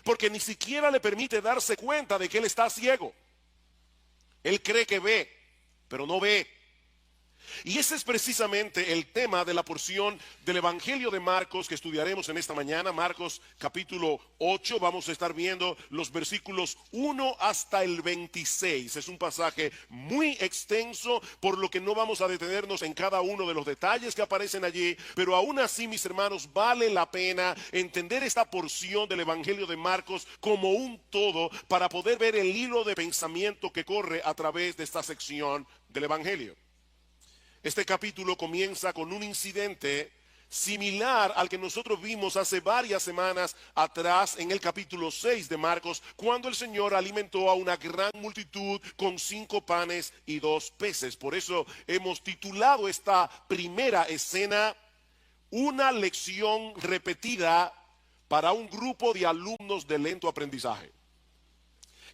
porque ni siquiera le permite darse cuenta de que él está ciego. Él cree que ve, pero no ve. Y ese es precisamente el tema de la porción del Evangelio de Marcos que estudiaremos en esta mañana. Marcos capítulo 8, vamos a estar viendo los versículos 1 hasta el 26. Es un pasaje muy extenso, por lo que no vamos a detenernos en cada uno de los detalles que aparecen allí, pero aún así, mis hermanos, vale la pena entender esta porción del Evangelio de Marcos como un todo para poder ver el hilo de pensamiento que corre a través de esta sección del Evangelio. Este capítulo comienza con un incidente similar al que nosotros vimos hace varias semanas atrás en el capítulo 6 de Marcos, cuando el Señor alimentó a una gran multitud con 5 panes y 2 peces. Por eso hemos titulado esta primera escena una lección repetida para un grupo de alumnos de lento aprendizaje.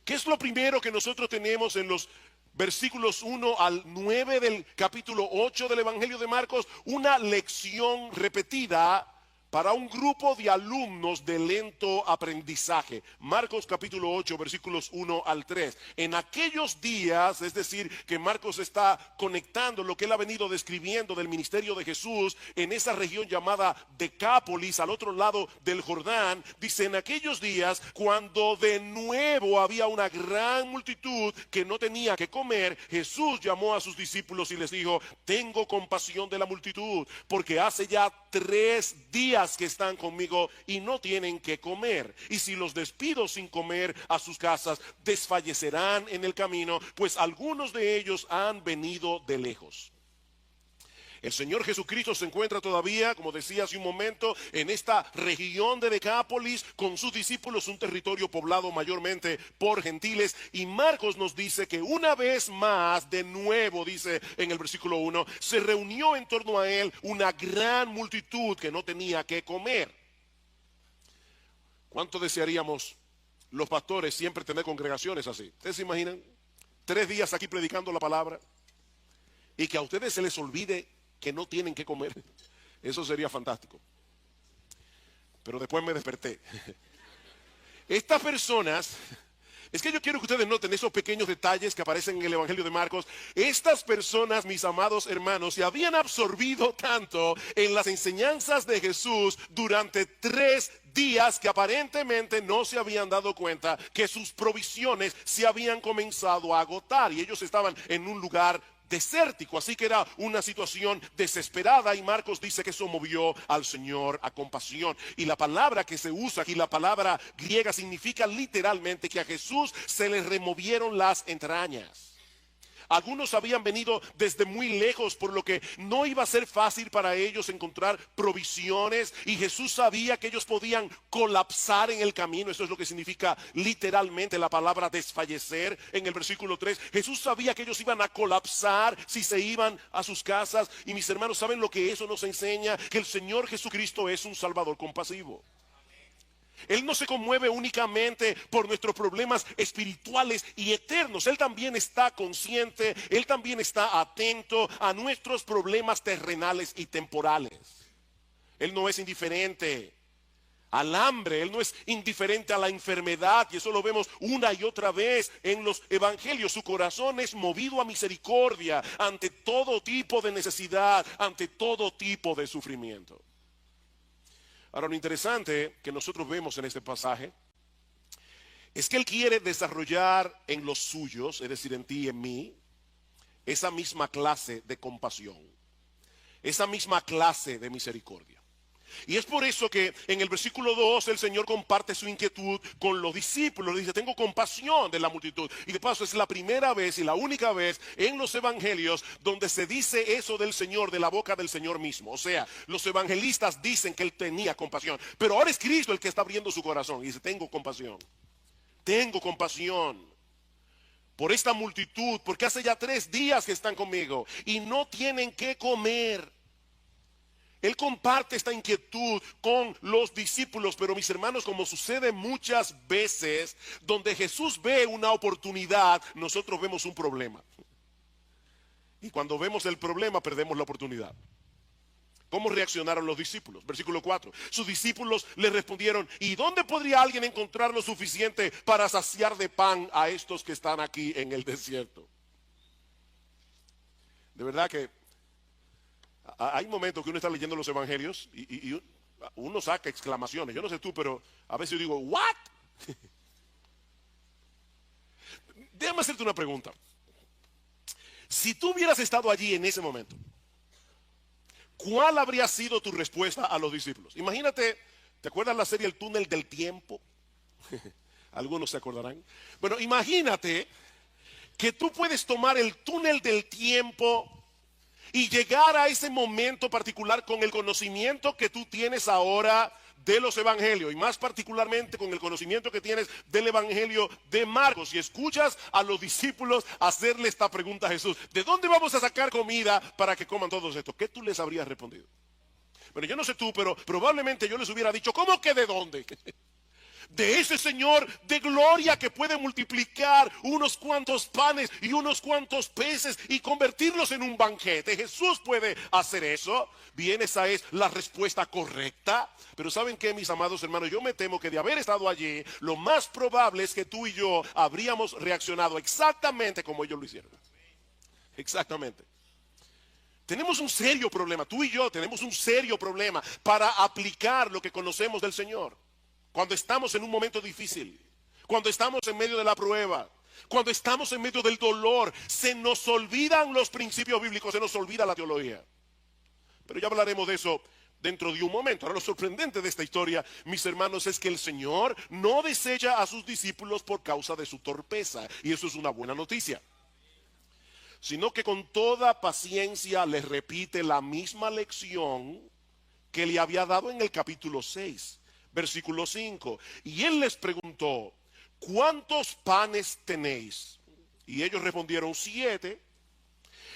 ¿Qué es lo primero que nosotros tenemos en los versículos 1 al 9 del capítulo 8 del Evangelio de Marcos? Una lección repetida para un grupo de alumnos de lento aprendizaje. Marcos capítulo 8, versículos 1 al 3. En aquellos días, es decir, que Marcos está conectando lo que él ha venido describiendo del ministerio de Jesús en esa región llamada Decápolis, al otro lado del Jordán. Dice, en aquellos días, cuando de nuevo había una gran multitud que no tenía que comer, Jesús llamó a sus discípulos y les dijo: tengo compasión de la multitud, porque hace ya 3 días que están conmigo y no tienen que comer. Y si los despido sin comer a sus casas, desfallecerán en el camino, pues algunos de ellos han venido de lejos. El Señor Jesucristo se encuentra todavía, como decía hace un momento, en esta región de Decápolis con sus discípulos, un territorio poblado mayormente por gentiles. Y Marcos nos dice que una vez más, de nuevo, dice en el versículo 1, se reunió en torno a él una gran multitud que no tenía que comer. ¿Cuánto desearíamos los pastores siempre tener congregaciones así? ¿Ustedes se imaginan? 3 días aquí predicando la palabra y que a ustedes se les olvide que no tienen que comer. Eso sería fantástico. Pero después me desperté. Estas personas, es que yo quiero que ustedes noten esos pequeños detalles que aparecen en el Evangelio de Marcos. Estas personas, mis amados hermanos, se habían absorbido tanto en las enseñanzas de Jesús durante 3 días que aparentemente no se habían dado cuenta que sus provisiones se habían comenzado a agotar y ellos estaban en un lugar desértico, así que era una situación desesperada, y Marcos dice que eso movió al Señor a compasión. Y la palabra que se usa aquí, la palabra griega, significa literalmente que a Jesús se le removieron las entrañas. Algunos habían venido desde muy lejos, por lo que no iba a ser fácil para ellos encontrar provisiones, y Jesús sabía que ellos podían colapsar en el camino. Eso es lo que significa literalmente la palabra desfallecer en el versículo 3. Jesús sabía que ellos iban a colapsar si se iban a sus casas. Y mis hermanos, ¿saben lo que eso nos enseña? Que el Señor Jesucristo es un Salvador compasivo. Él no se conmueve únicamente por nuestros problemas espirituales y eternos. Él también está consciente, Él también está atento a nuestros problemas terrenales y temporales. Él no es indiferente al hambre, Él no es indiferente a la enfermedad, y eso lo vemos una y otra vez en los evangelios. Su corazón es movido a misericordia ante todo tipo de necesidad, ante todo tipo de sufrimiento. Ahora, lo interesante que nosotros vemos en este pasaje es que Él quiere desarrollar en los suyos, es decir, en ti y en mí, esa misma clase de compasión, esa misma clase de misericordia. Y es por eso que en el versículo 2 el Señor comparte su inquietud con los discípulos. Le dice: tengo compasión de la multitud. Y de paso es la primera vez y la única vez en los evangelios donde se dice eso del Señor de la boca del Señor mismo. O sea, los evangelistas dicen que Él tenía compasión, pero ahora es Cristo el que está abriendo su corazón y dice: tengo compasión por esta multitud, porque hace ya 3 días que están conmigo y no tienen que comer. Él comparte esta inquietud con los discípulos, pero mis hermanos, como sucede muchas veces, donde Jesús ve una oportunidad, nosotros vemos un problema. Y cuando vemos el problema, perdemos la oportunidad. ¿Cómo reaccionaron los discípulos? Versículo 4. Sus discípulos le respondieron, ¿y dónde podría alguien encontrar lo suficiente para saciar de pan a estos que están aquí en el desierto? De verdad que hay momentos que uno está leyendo los evangelios y uno saca exclamaciones. Yo no sé tú, pero a veces yo digo, ¿what? Déjame hacerte una pregunta. Si tú hubieras estado allí en ese momento, ¿cuál habría sido tu respuesta a los discípulos? Imagínate, ¿te acuerdas la serie El Túnel del Tiempo? Algunos se acordarán. Bueno, imagínate que tú puedes tomar el túnel del tiempo y llegar a ese momento particular con el conocimiento que tú tienes ahora de los evangelios, y más particularmente con el conocimiento que tienes del evangelio de Marcos, y escuchas a los discípulos hacerle esta pregunta a Jesús: ¿de dónde vamos a sacar comida para que coman todos estos? ¿Qué tú les habrías respondido? Bueno, yo no sé tú, pero probablemente yo les hubiera dicho: ¿cómo que de dónde? De ese Señor de gloria que puede multiplicar unos cuantos panes y unos cuantos peces y convertirlos en un banquete. Jesús puede hacer eso. Bien, esa es la respuesta correcta. Pero ¿saben qué, mis amados hermanos? Yo me temo que de haber estado allí, lo más probable es que tú y yo habríamos reaccionado exactamente como ellos lo hicieron. Exactamente. Tenemos un serio problema, tú y yo tenemos un serio problema para aplicar lo que conocemos del Señor. Cuando estamos en un momento difícil, cuando estamos en medio de la prueba, cuando estamos en medio del dolor, se nos olvidan los principios bíblicos, se nos olvida la teología. Pero ya hablaremos de eso dentro de un momento. Ahora, lo sorprendente de esta historia, mis hermanos, es que el Señor no desecha a sus discípulos por causa de su torpeza, y eso es una buena noticia, sino que con toda paciencia les repite la misma lección que le había dado en el capítulo 6. Versículo 5. Y él les preguntó: ¿cuántos panes tenéis? Y ellos respondieron: 7.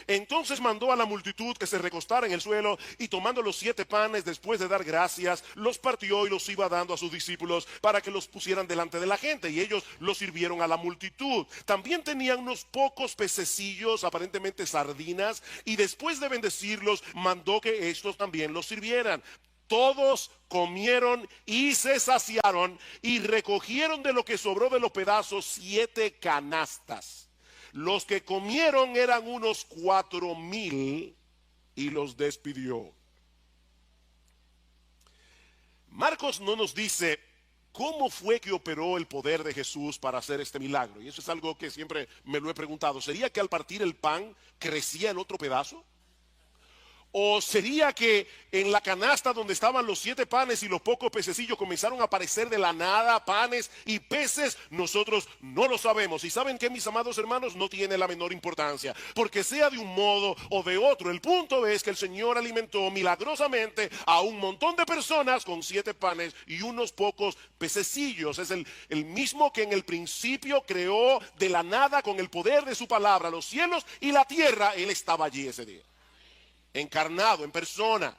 Entonces mandó a la multitud que se recostara en el suelo, y tomando los 7 panes, después de dar gracias, los partió y los iba dando a sus discípulos para que los pusieran delante de la gente, y ellos los sirvieron a la multitud. También tenían unos pocos pececillos, aparentemente sardinas, y después de bendecirlos, mandó que estos también los sirvieran. Todos comieron y se saciaron, y recogieron de lo que sobró de los pedazos 7 canastas. Los que comieron eran unos 4,000, y los despidió. Marcos no nos dice cómo fue que operó el poder de Jesús para hacer este milagro. Y eso es algo que siempre me lo he preguntado. ¿Sería que al partir el pan crecía el otro pedazo? ¿O sería que en la canasta donde estaban los 7 panes y los pocos pececillos comenzaron a aparecer de la nada panes y peces? Nosotros no lo sabemos. Y ¿saben qué, mis amados hermanos? No tiene la menor importancia, porque sea de un modo o de otro, el punto es que el Señor alimentó milagrosamente a un montón de personas con 7 panes y unos pocos pececillos. Es el mismo que en el principio creó de la nada con el poder de su palabra los cielos y la tierra. Él estaba allí ese día, encarnado en persona,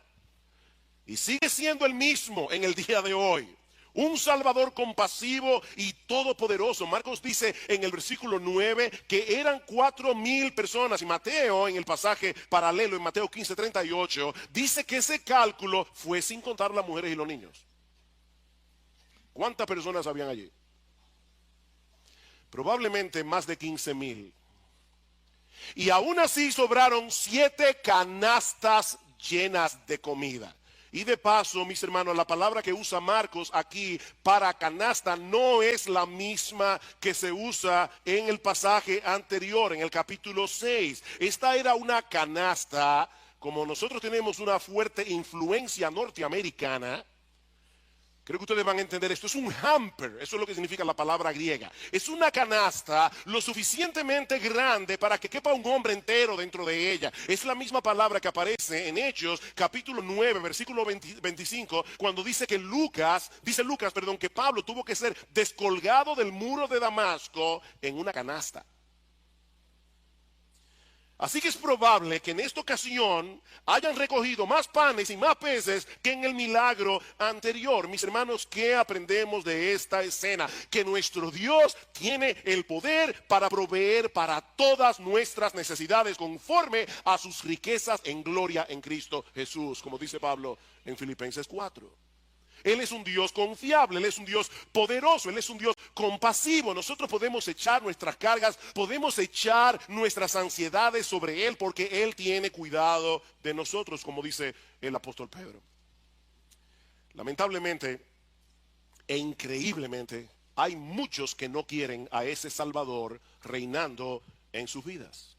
y sigue siendo el mismo en el día de hoy. Un Salvador compasivo y todopoderoso. Marcos dice en el versículo 9 que eran 4,000 personas, y Mateo, en el pasaje paralelo en Mateo 15:38, dice que ese cálculo fue sin contar las mujeres y los niños. ¿Cuántas personas habían allí? Probablemente más de 15,000. Y aún así sobraron 7 canastas llenas de comida. Y de paso, mis hermanos, la palabra que usa Marcos aquí para canasta no es la misma que se usa en el pasaje anterior, en el capítulo 6. Esta era una canasta, como nosotros tenemos una fuerte influencia norteamericana. Creo que ustedes van a entender esto. Es un hamper, eso es lo que significa la palabra griega. Es una canasta lo suficientemente grande para que quepa un hombre entero dentro de ella. Es la misma palabra que aparece en Hechos, capítulo 9, versículo 25, cuando dice que Lucas, que Pablo tuvo que ser descolgado del muro de Damasco en una canasta. Así que es probable que en esta ocasión hayan recogido más panes y más peces que en el milagro anterior. Mis hermanos, ¿qué aprendemos de esta escena? Que nuestro Dios tiene el poder para proveer para todas nuestras necesidades conforme a sus riquezas en gloria en Cristo Jesús, como dice Pablo en Filipenses 4. Él es un Dios confiable, Él es un Dios poderoso, Él es un Dios compasivo. Nosotros podemos echar nuestras cargas, podemos echar nuestras ansiedades sobre Él porque Él tiene cuidado de nosotros, como dice el apóstol Pedro. Lamentablemente e increíblemente, hay muchos que no quieren a ese Salvador reinando en sus vidas.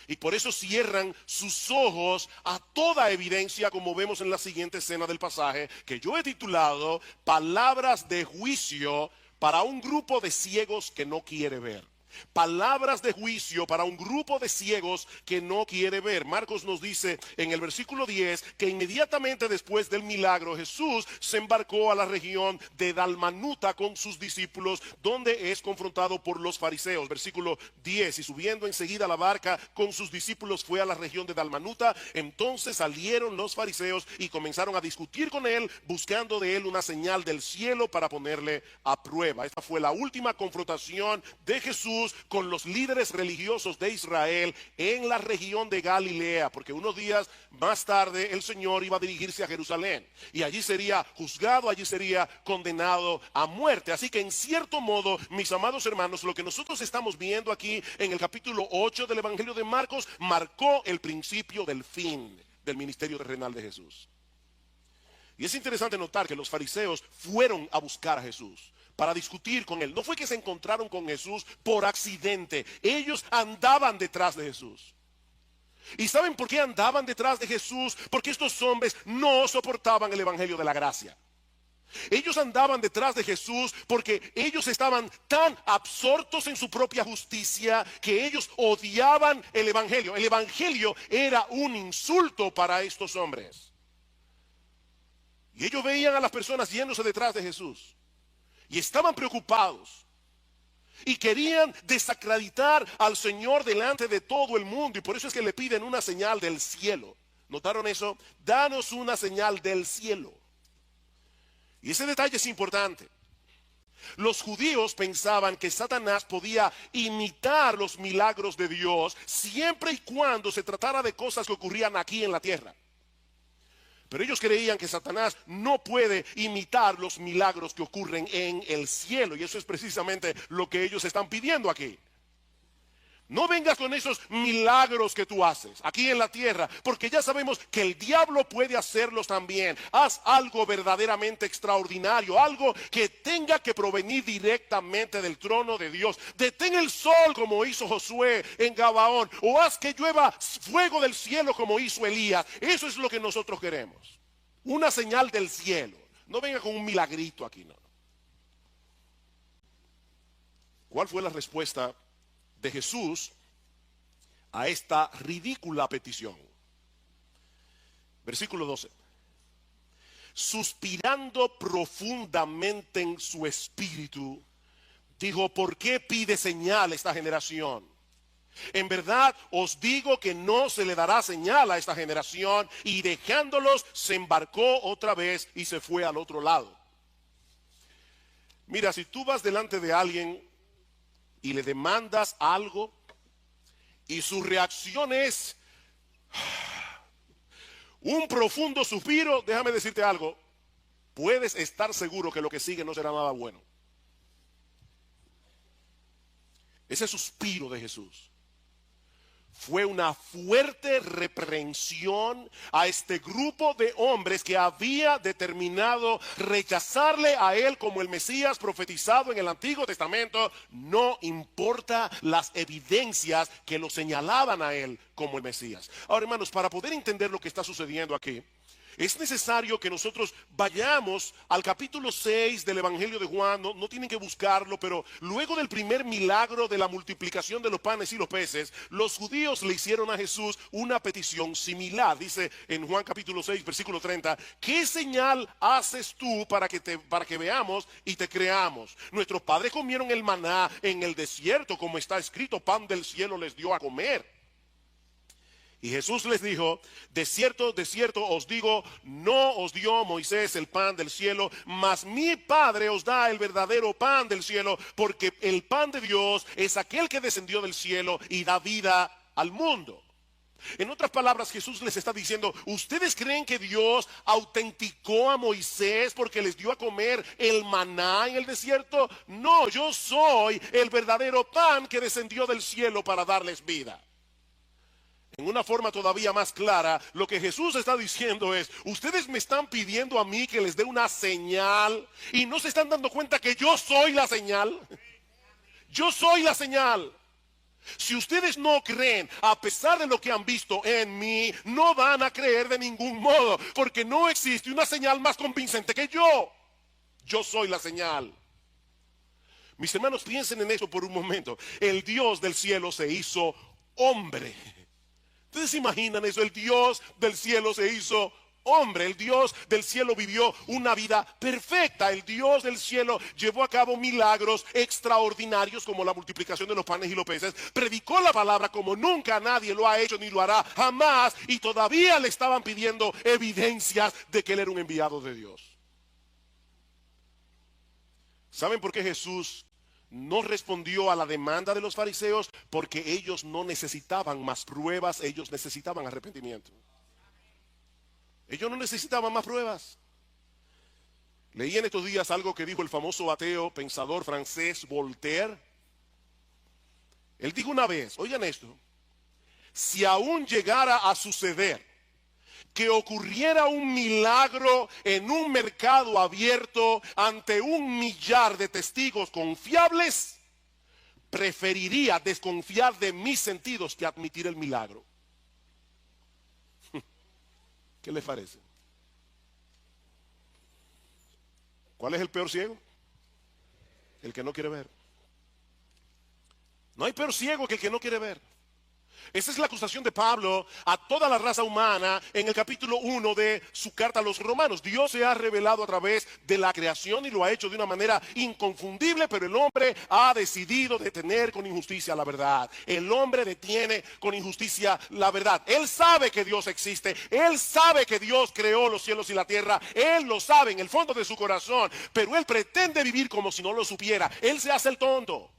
Y por eso cierran sus ojos a toda evidencia, como vemos en la siguiente escena del pasaje, que yo he titulado Palabras de juicio para un grupo de ciegos que no quiere ver. Palabras de juicio para un grupo de ciegos que no quiere ver. Marcos nos dice en el versículo 10 que inmediatamente después del milagro Jesús se embarcó a la región de Dalmanuta con sus discípulos, donde es confrontado por los fariseos. Versículo 10, y subiendo enseguida a la barca con sus discípulos fue a la región de Dalmanuta. Entonces salieron los fariseos y comenzaron a discutir con él, buscando de él una señal del cielo para ponerle a prueba. Esta fue la última confrontación de Jesús con los líderes religiosos de Israel en la región de Galilea, porque unos días más tarde el Señor iba a dirigirse a Jerusalén y allí sería juzgado, allí sería condenado a muerte. Así que en cierto modo, mis amados hermanos, lo que nosotros estamos viendo aquí en el capítulo 8 del Evangelio de Marcos marcó el principio del fin del ministerio terrenal de Jesús. Y es interesante notar que los fariseos fueron a buscar a Jesús para discutir con él. No fue que se encontraron con Jesús por accidente. Ellos andaban detrás de Jesús. ¿Y saben por qué andaban detrás de Jesús? Porque estos hombres no soportaban el evangelio de la gracia. Ellos andaban detrás de Jesús porque ellos estaban tan absortos en su propia justicia que ellos odiaban el evangelio. El evangelio era un insulto para estos hombres. Y ellos veían a las personas yéndose detrás de Jesús. Y estaban preocupados. Y querían desacreditar al Señor delante de todo el mundo. Y por eso es que le piden una señal del cielo. ¿Notaron eso? Danos una señal del cielo. Y ese detalle es importante. Los judíos pensaban que Satanás podía imitar los milagros de Dios siempre y cuando se tratara de cosas que ocurrían aquí en la tierra. Pero ellos creían que Satanás no puede imitar los milagros que ocurren en el cielo. Y eso es precisamente lo que ellos están pidiendo aquí. No vengas con esos milagros que tú haces aquí en la tierra, porque ya sabemos que el diablo puede hacerlos también. Haz algo verdaderamente extraordinario, algo que tenga que provenir directamente del trono de Dios. Detén el sol como hizo Josué en Gabaón, o haz que llueva fuego del cielo como hizo Elías. Eso es lo que nosotros queremos. Una señal del cielo. No venga con un milagrito aquí, no. ¿Cuál fue la respuesta de Jesús a esta ridícula petición? Versículo 12. Suspirando profundamente en su espíritu, dijo: ¿por qué pide señal esta generación? En verdad os digo que no se le dará señal a esta generación. Y dejándolos se embarcó otra vez y se fue al otro lado. Mira, si tú vas delante de alguien y le demandas algo y su reacción es un profundo suspiro, déjame decirte algo, puedes estar seguro que lo que sigue no será nada bueno. Ese suspiro de Jesús fue una fuerte reprensión a este grupo de hombres que había determinado rechazarle a él como el Mesías profetizado en el Antiguo Testamento, no importa las evidencias que lo señalaban a él como el Mesías. Ahora, hermanos, para poder entender lo que está sucediendo aquí, es necesario que nosotros vayamos al capítulo 6 del Evangelio de Juan. No tienen que buscarlo, pero luego del primer milagro de la multiplicación de los panes y los peces, los judíos le hicieron a Jesús una petición similar. Dice en Juan capítulo 6, versículo 30, ¿qué señal haces tú para que veamos y te creamos? Nuestros padres comieron el maná en el desierto, como está escrito, pan del cielo les dio a comer. Y Jesús les dijo, de cierto os digo, no os dio Moisés el pan del cielo, mas mi Padre os da el verdadero pan del cielo, porque el pan de Dios es aquel que descendió del cielo y da vida al mundo. En otras palabras, Jesús les está diciendo, ¿ustedes creen que Dios autenticó a Moisés porque les dio a comer el maná en el desierto? No, yo soy el verdadero pan que descendió del cielo para darles vida. En una forma todavía más clara, lo que Jesús está diciendo es, ustedes me están pidiendo a mí que les dé una señal y no se están dando cuenta que yo soy la señal. Yo soy la señal. Si ustedes no creen, a pesar de lo que han visto en mí, no van a creer de ningún modo, porque no existe una señal más convincente que yo. Yo soy la señal. Mis hermanos, piensen en eso por un momento. El Dios del cielo se hizo hombre. ¿Ustedes se imaginan eso? El Dios del cielo se hizo hombre. El Dios del cielo vivió una vida perfecta. El Dios del cielo llevó a cabo milagros extraordinarios como la multiplicación de los panes y los peces. Predicó la palabra como nunca nadie lo ha hecho ni lo hará jamás. Y todavía le estaban pidiendo evidencias de que él era un enviado de Dios. ¿Saben por qué Jesús no respondió a la demanda de los fariseos? Porque ellos no necesitaban más pruebas, ellos necesitaban arrepentimiento. Ellos no necesitaban más pruebas. Leí en estos días algo que dijo el famoso ateo, pensador francés Voltaire. Él dijo una vez, oigan esto, si aún llegara a suceder que ocurriera un milagro en un mercado abierto ante 1.000.000 de testigos confiables, preferiría desconfiar de mis sentidos que admitir el milagro. ¿Qué les parece? ¿Cuál es el peor ciego? El que no quiere ver. No hay peor ciego que el que no quiere ver. Esa es la acusación de Pablo a toda la raza humana en el capítulo 1 de su carta a los romanos. Dios se ha revelado a través de la creación y lo ha hecho de una manera inconfundible, pero el hombre ha decidido detener con injusticia la verdad. El hombre detiene con injusticia la verdad. Él sabe que Dios existe, él sabe que Dios creó los cielos y la tierra, él lo sabe en el fondo de su corazón, pero él pretende vivir como si no lo supiera. Él se hace el tonto.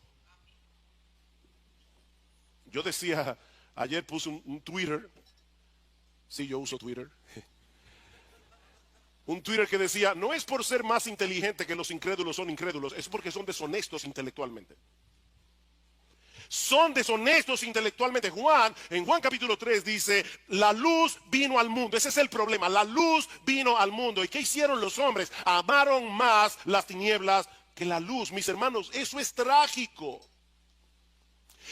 Yo decía, ayer puse un Twitter, sí, yo uso Twitter, un Twitter que decía, no es por ser más inteligente que los incrédulos son incrédulos, es porque son deshonestos intelectualmente. Son deshonestos intelectualmente. En Juan capítulo 3 dice, la luz vino al mundo. Ese es el problema, la luz vino al mundo. ¿Y qué hicieron los hombres? Amaron más las tinieblas que la luz. Mis hermanos, eso es trágico.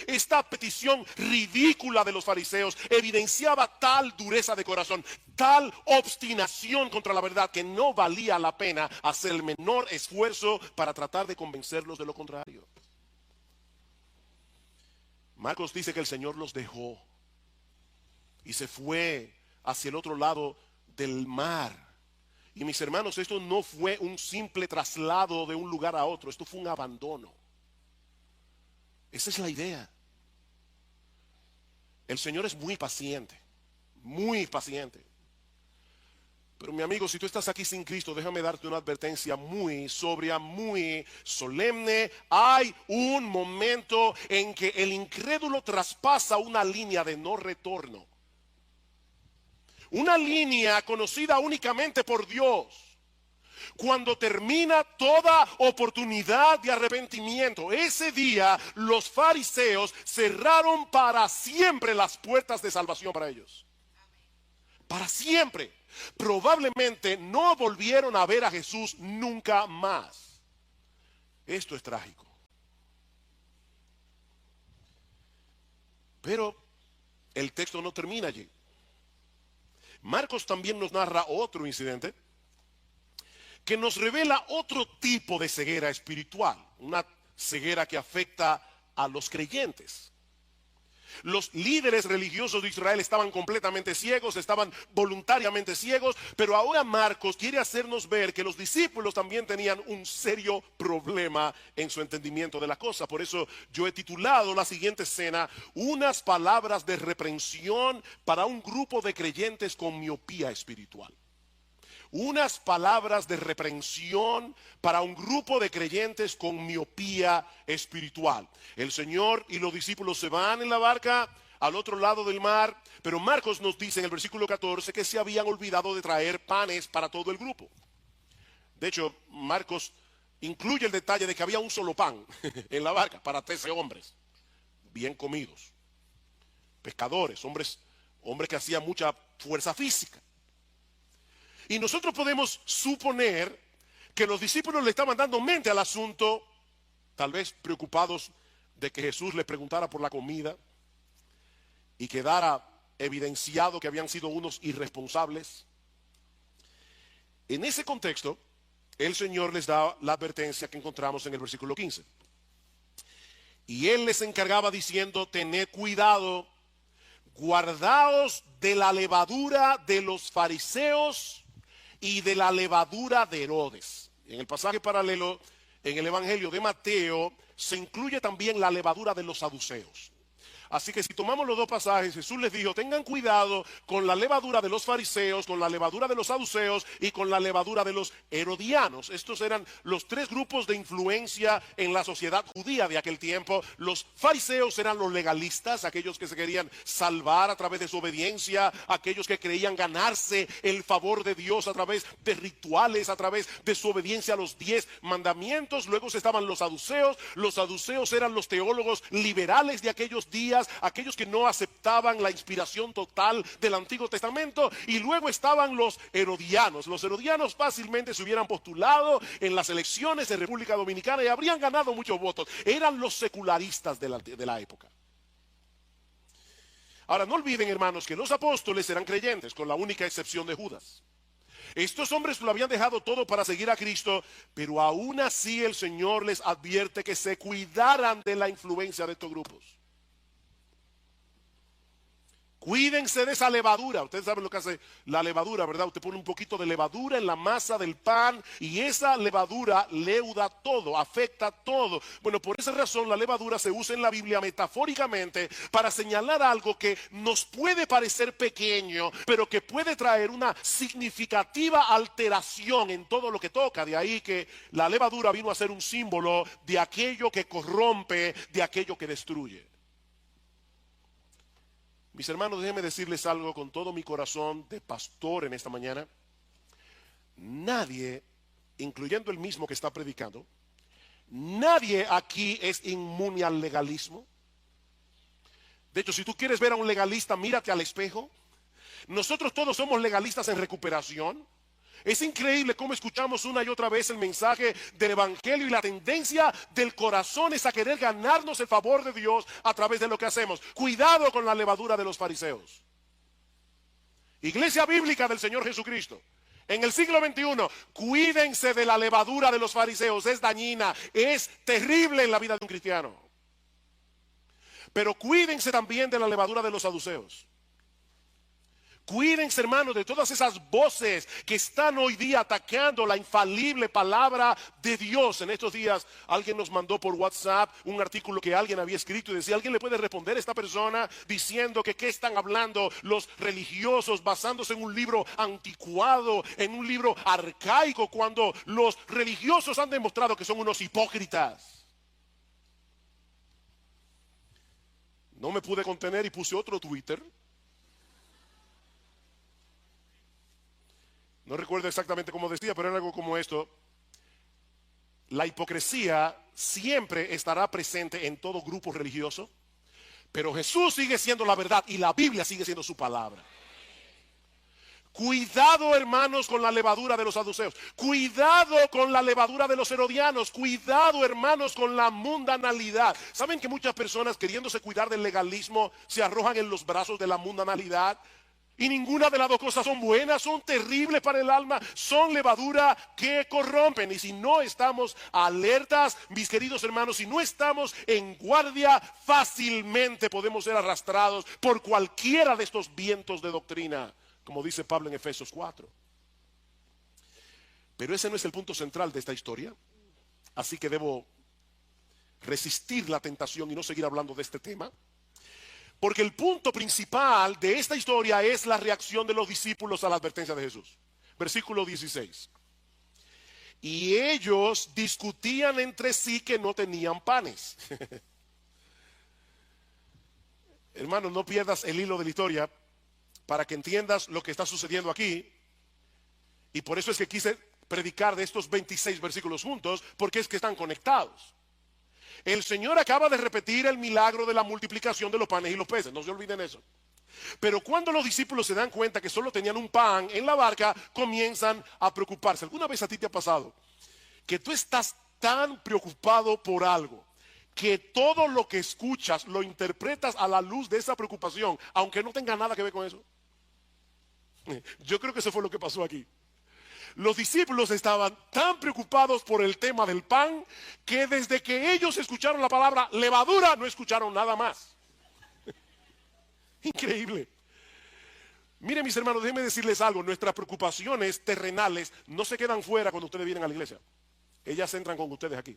Esta petición ridícula de los fariseos evidenciaba tal dureza de corazón, tal obstinación contra la verdad, que no valía la pena hacer el menor esfuerzo para tratar de convencerlos de lo contrario. Marcos dice que el Señor los dejó y se fue hacia el otro lado del mar. Y mis hermanos, esto no fue un simple traslado de un lugar a otro, esto fue un abandono. Esa es la idea. El Señor es muy paciente, muy paciente. Pero mi amigo, si tú estás aquí sin Cristo, déjame darte una advertencia muy sobria, muy solemne. Hay un momento en que el incrédulo traspasa una línea de no retorno. Una línea conocida únicamente por Dios. Cuando termina toda oportunidad de arrepentimiento, ese día los fariseos cerraron para siempre las puertas de salvación para ellos. Para siempre. Probablemente no volvieron a ver a Jesús nunca más. Esto es trágico. Pero el texto no termina allí. Marcos también nos narra otro incidente que nos revela otro tipo de ceguera espiritual, una ceguera que afecta a los creyentes. Los líderes religiosos de Israel estaban completamente ciegos, estaban voluntariamente ciegos, pero ahora Marcos quiere hacernos ver que los discípulos también tenían un serio problema en su entendimiento de la cosa. Por eso yo he titulado la siguiente escena, unas palabras de reprensión para un grupo de creyentes con miopía espiritual. Unas palabras de reprensión para un grupo de creyentes con miopía espiritual. El Señor y los discípulos se van en la barca al otro lado del mar, pero Marcos nos dice en el versículo 14 que se habían olvidado de traer panes para todo el grupo. De hecho, Marcos incluye el detalle de que había un solo pan en la barca para 13 hombres, bien comidos, pescadores, hombres que hacían mucha fuerza física. Y nosotros podemos suponer que los discípulos le estaban dando mente al asunto, tal vez preocupados de que Jesús les preguntara por la comida y quedara evidenciado que habían sido unos irresponsables. En ese contexto, el Señor les da la advertencia que encontramos en el versículo 15. Y Él les encargaba diciendo, tened cuidado, guardaos de la levadura de los fariseos y de la levadura de Herodes. En el pasaje paralelo, en el Evangelio de Mateo, se incluye también la levadura de los saduceos. Así que si tomamos los dos pasajes, Jesús les dijo, tengan cuidado con la levadura de los fariseos, con la levadura de los saduceos y con la levadura de los herodianos. Estos eran los tres grupos de influencia en la sociedad judía de aquel tiempo. Los fariseos eran los legalistas, aquellos que se querían salvar a través de su obediencia, aquellos que creían ganarse el favor de Dios a través de rituales, a través de su obediencia a los 10 mandamientos. Luego estaban los saduceos. Los saduceos eran los teólogos liberales de aquellos días, aquellos que no aceptaban la inspiración total del Antiguo Testamento, y luego estaban los herodianos. Los herodianos fácilmente se hubieran postulado en las elecciones de República Dominicana y habrían ganado muchos votos. Eran los secularistas de la época. Ahora, no olviden, hermanos, que los apóstoles eran creyentes, con la única excepción de Judas. Estos hombres lo habían dejado todo para seguir a Cristo, pero aún así el Señor les advierte que se cuidaran de la influencia de estos grupos. Cuídense de esa levadura. Ustedes saben lo que hace la levadura, ¿verdad? Usted pone un poquito de levadura en la masa del pan y esa levadura leuda todo, afecta todo. Bueno, por esa razón la levadura se usa en la Biblia metafóricamente para señalar algo que nos puede parecer pequeño, pero que puede traer una significativa alteración en todo lo que toca. De ahí que la levadura vino a ser un símbolo de aquello que corrompe, de aquello que destruye. Mis hermanos, déjenme decirles algo con todo mi corazón de pastor en esta mañana. Nadie, incluyendo el mismo que está predicando, nadie aquí es inmune al legalismo. De hecho, si tú quieres ver a un legalista, mírate al espejo. Nosotros todos somos legalistas en recuperación. Es increíble cómo escuchamos una y otra vez el mensaje del Evangelio y la tendencia del corazón es a querer ganarnos el favor de Dios a través de lo que hacemos. Cuidado con la levadura de los fariseos. Iglesia bíblica del Señor Jesucristo. En el siglo XXI, cuídense de la levadura de los fariseos. Es dañina, es terrible en la vida de un cristiano. Pero cuídense también de la levadura de los saduceos. Cuídense, hermanos, de todas esas voces que están hoy día atacando la infalible palabra de Dios. En estos días alguien nos mandó por WhatsApp un artículo que alguien había escrito y decía, ¿alguien le puede responder a esta persona diciendo que qué están hablando los religiosos basándose en un libro anticuado, en un libro arcaico, cuando los religiosos han demostrado que son unos hipócritas? No me pude contener y puse otro Twitter. No recuerdo exactamente cómo decía, pero era algo como esto. La hipocresía siempre estará presente en todo grupo religioso, pero Jesús sigue siendo la verdad y la Biblia sigue siendo su palabra. Cuidado, hermanos, con la levadura de los saduceos. Cuidado con la levadura de los herodianos. Cuidado, hermanos, con la mundanalidad. ¿Saben que muchas personas, queriéndose cuidar del legalismo, se arrojan en los brazos de la mundanalidad? Y ninguna de las dos cosas son buenas, son terribles para el alma, son levadura que corrompen. Y si no estamos alertas, mis queridos hermanos, si no estamos en guardia, fácilmente podemos ser arrastrados por cualquiera de estos vientos de doctrina, como dice Pablo en Efesios 4. Pero ese no es el punto central de esta historia, así que debo resistir la tentación y no seguir hablando de este tema. Porque el punto principal de esta historia es la reacción de los discípulos a la advertencia de Jesús. Versículo 16. Y ellos discutían entre sí que no tenían panes. Hermano, no pierdas el hilo de la historia para que entiendas lo que está sucediendo aquí. Y por eso es que quise predicar de estos 26 versículos juntos, porque es que están conectados. El Señor acaba de repetir el milagro de la multiplicación de los panes y los peces, no se olviden eso. Pero cuando los discípulos se dan cuenta que solo tenían un pan en la barca, comienzan a preocuparse. ¿Alguna vez a ti te ha pasado que tú estás tan preocupado por algo que todo lo que escuchas lo interpretas a la luz de esa preocupación, aunque no tenga nada que ver con eso? Yo creo que eso fue lo que pasó aquí. Los discípulos estaban tan preocupados por el tema del pan que desde que ellos escucharon la palabra levadura no escucharon nada más. Increíble. Miren, mis hermanos, déjenme decirles algo. Nuestras preocupaciones terrenales no se quedan fuera cuando ustedes vienen a la iglesia. Ellas entran con ustedes aquí.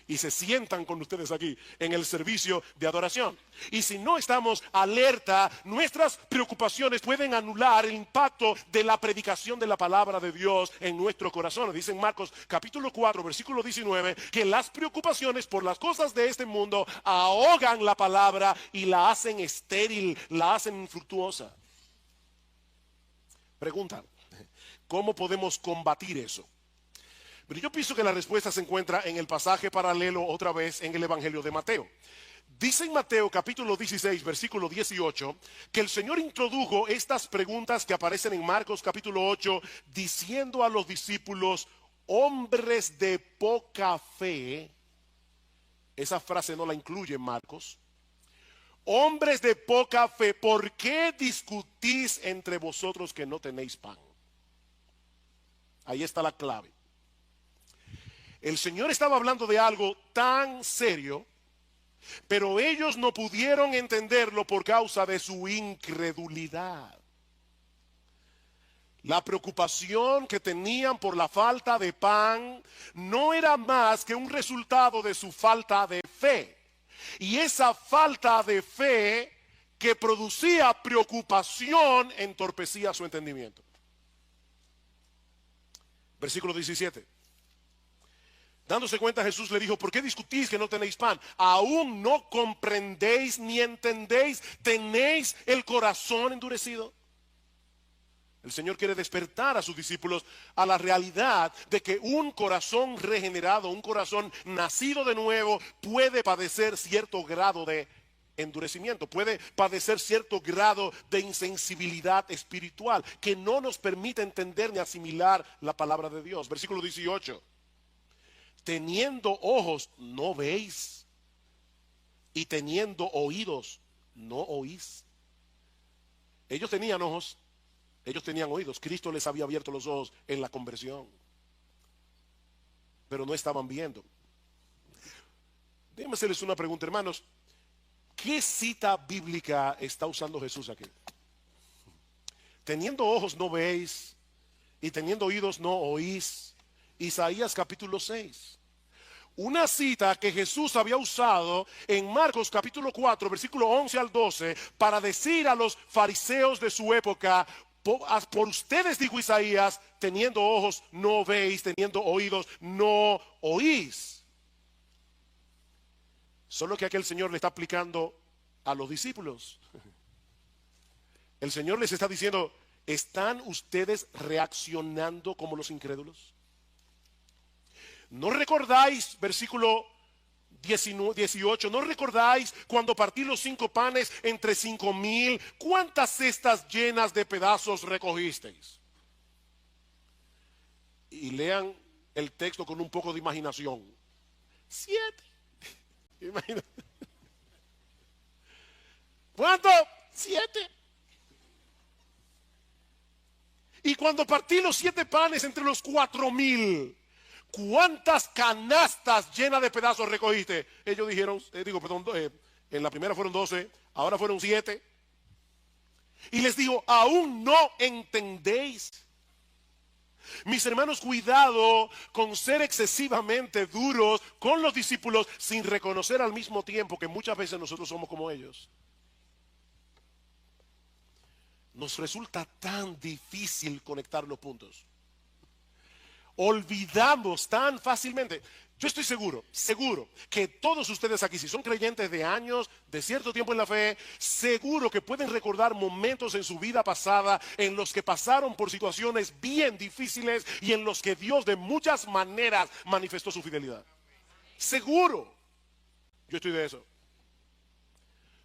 Y se sientan con ustedes aquí en el servicio de adoración. Y si no estamos alerta, nuestras preocupaciones pueden anular el impacto de la predicación de la palabra de Dios en nuestros corazones. Dice en Marcos capítulo 4, versículo 19, que las preocupaciones por las cosas de este mundo ahogan la palabra y la hacen estéril, la hacen infructuosa. Pregunta, ¿cómo podemos combatir eso? Pero yo pienso que la respuesta se encuentra en el pasaje paralelo otra vez en el Evangelio de Mateo. Dice en Mateo capítulo 16, versículo 18, que el Señor introdujo estas preguntas que aparecen en Marcos capítulo 8, diciendo a los discípulos, hombres de poca fe. Esa frase no la incluye en Marcos. Hombres de poca fe, ¿por qué discutís entre vosotros que no tenéis pan? Ahí está la clave. El Señor estaba hablando de algo tan serio, pero ellos no pudieron entenderlo por causa de su incredulidad. La preocupación que tenían por la falta de pan no era más que un resultado de su falta de fe. Y esa falta de fe que producía preocupación entorpecía su entendimiento. Versículo 17. Dándose cuenta, Jesús le dijo, ¿por qué discutís que no tenéis pan? ¿Aún no comprendéis ni entendéis? ¿Tenéis el corazón endurecido? El Señor quiere despertar a sus discípulos a la realidad de que un corazón regenerado, un corazón nacido de nuevo, puede padecer cierto grado de endurecimiento, puede padecer cierto grado de insensibilidad espiritual que no nos permite entender ni asimilar la palabra de Dios. Versículo 18. Teniendo ojos, no veis, y teniendo oídos, no oís. Ellos tenían ojos, ellos tenían oídos. Cristo les había abierto los ojos en la conversión, pero no estaban viendo. Déjenme hacerles una pregunta, hermanos. ¿Qué cita bíblica está usando Jesús aquí? Teniendo ojos no veis, y teniendo oídos no oís. Isaías capítulo 6. Una cita que Jesús había usado en Marcos capítulo 4, versículo 11 al 12, para decir a los fariseos de su época, por ustedes, dijo Isaías, teniendo ojos no veis, teniendo oídos no oís. Solo que aquí el Señor le está aplicando a los discípulos. El Señor les está diciendo, ¿están ustedes reaccionando como los incrédulos? ¿No recordáis, versículo 18, no recordáis cuando partí los 5 panes entre 5,000? ¿Cuántas cestas llenas de pedazos recogisteis? Y lean el texto con un poco de imaginación. 7. ¿Cuánto? 7. cuando partí los 7 panes entre los 4,000, ¿cuántas canastas llenas de pedazos recogiste? Ellos dijeron, en la primera fueron 12, ahora fueron 7. Y les digo, ¿aún no entendéis? Mis hermanos, cuidado con ser excesivamente duros con los discípulos sin reconocer al mismo tiempo que muchas veces nosotros somos como ellos. Nos resulta tan difícil conectar los puntos. Olvidamos tan fácilmente. Yo estoy seguro que todos ustedes aquí, si son creyentes de años, de cierto tiempo en la fe, seguro que pueden recordar momentos en su vida pasada en los que pasaron por situaciones bien difíciles y en los que Dios de muchas maneras manifestó su fidelidad. Seguro. Yo estoy de eso.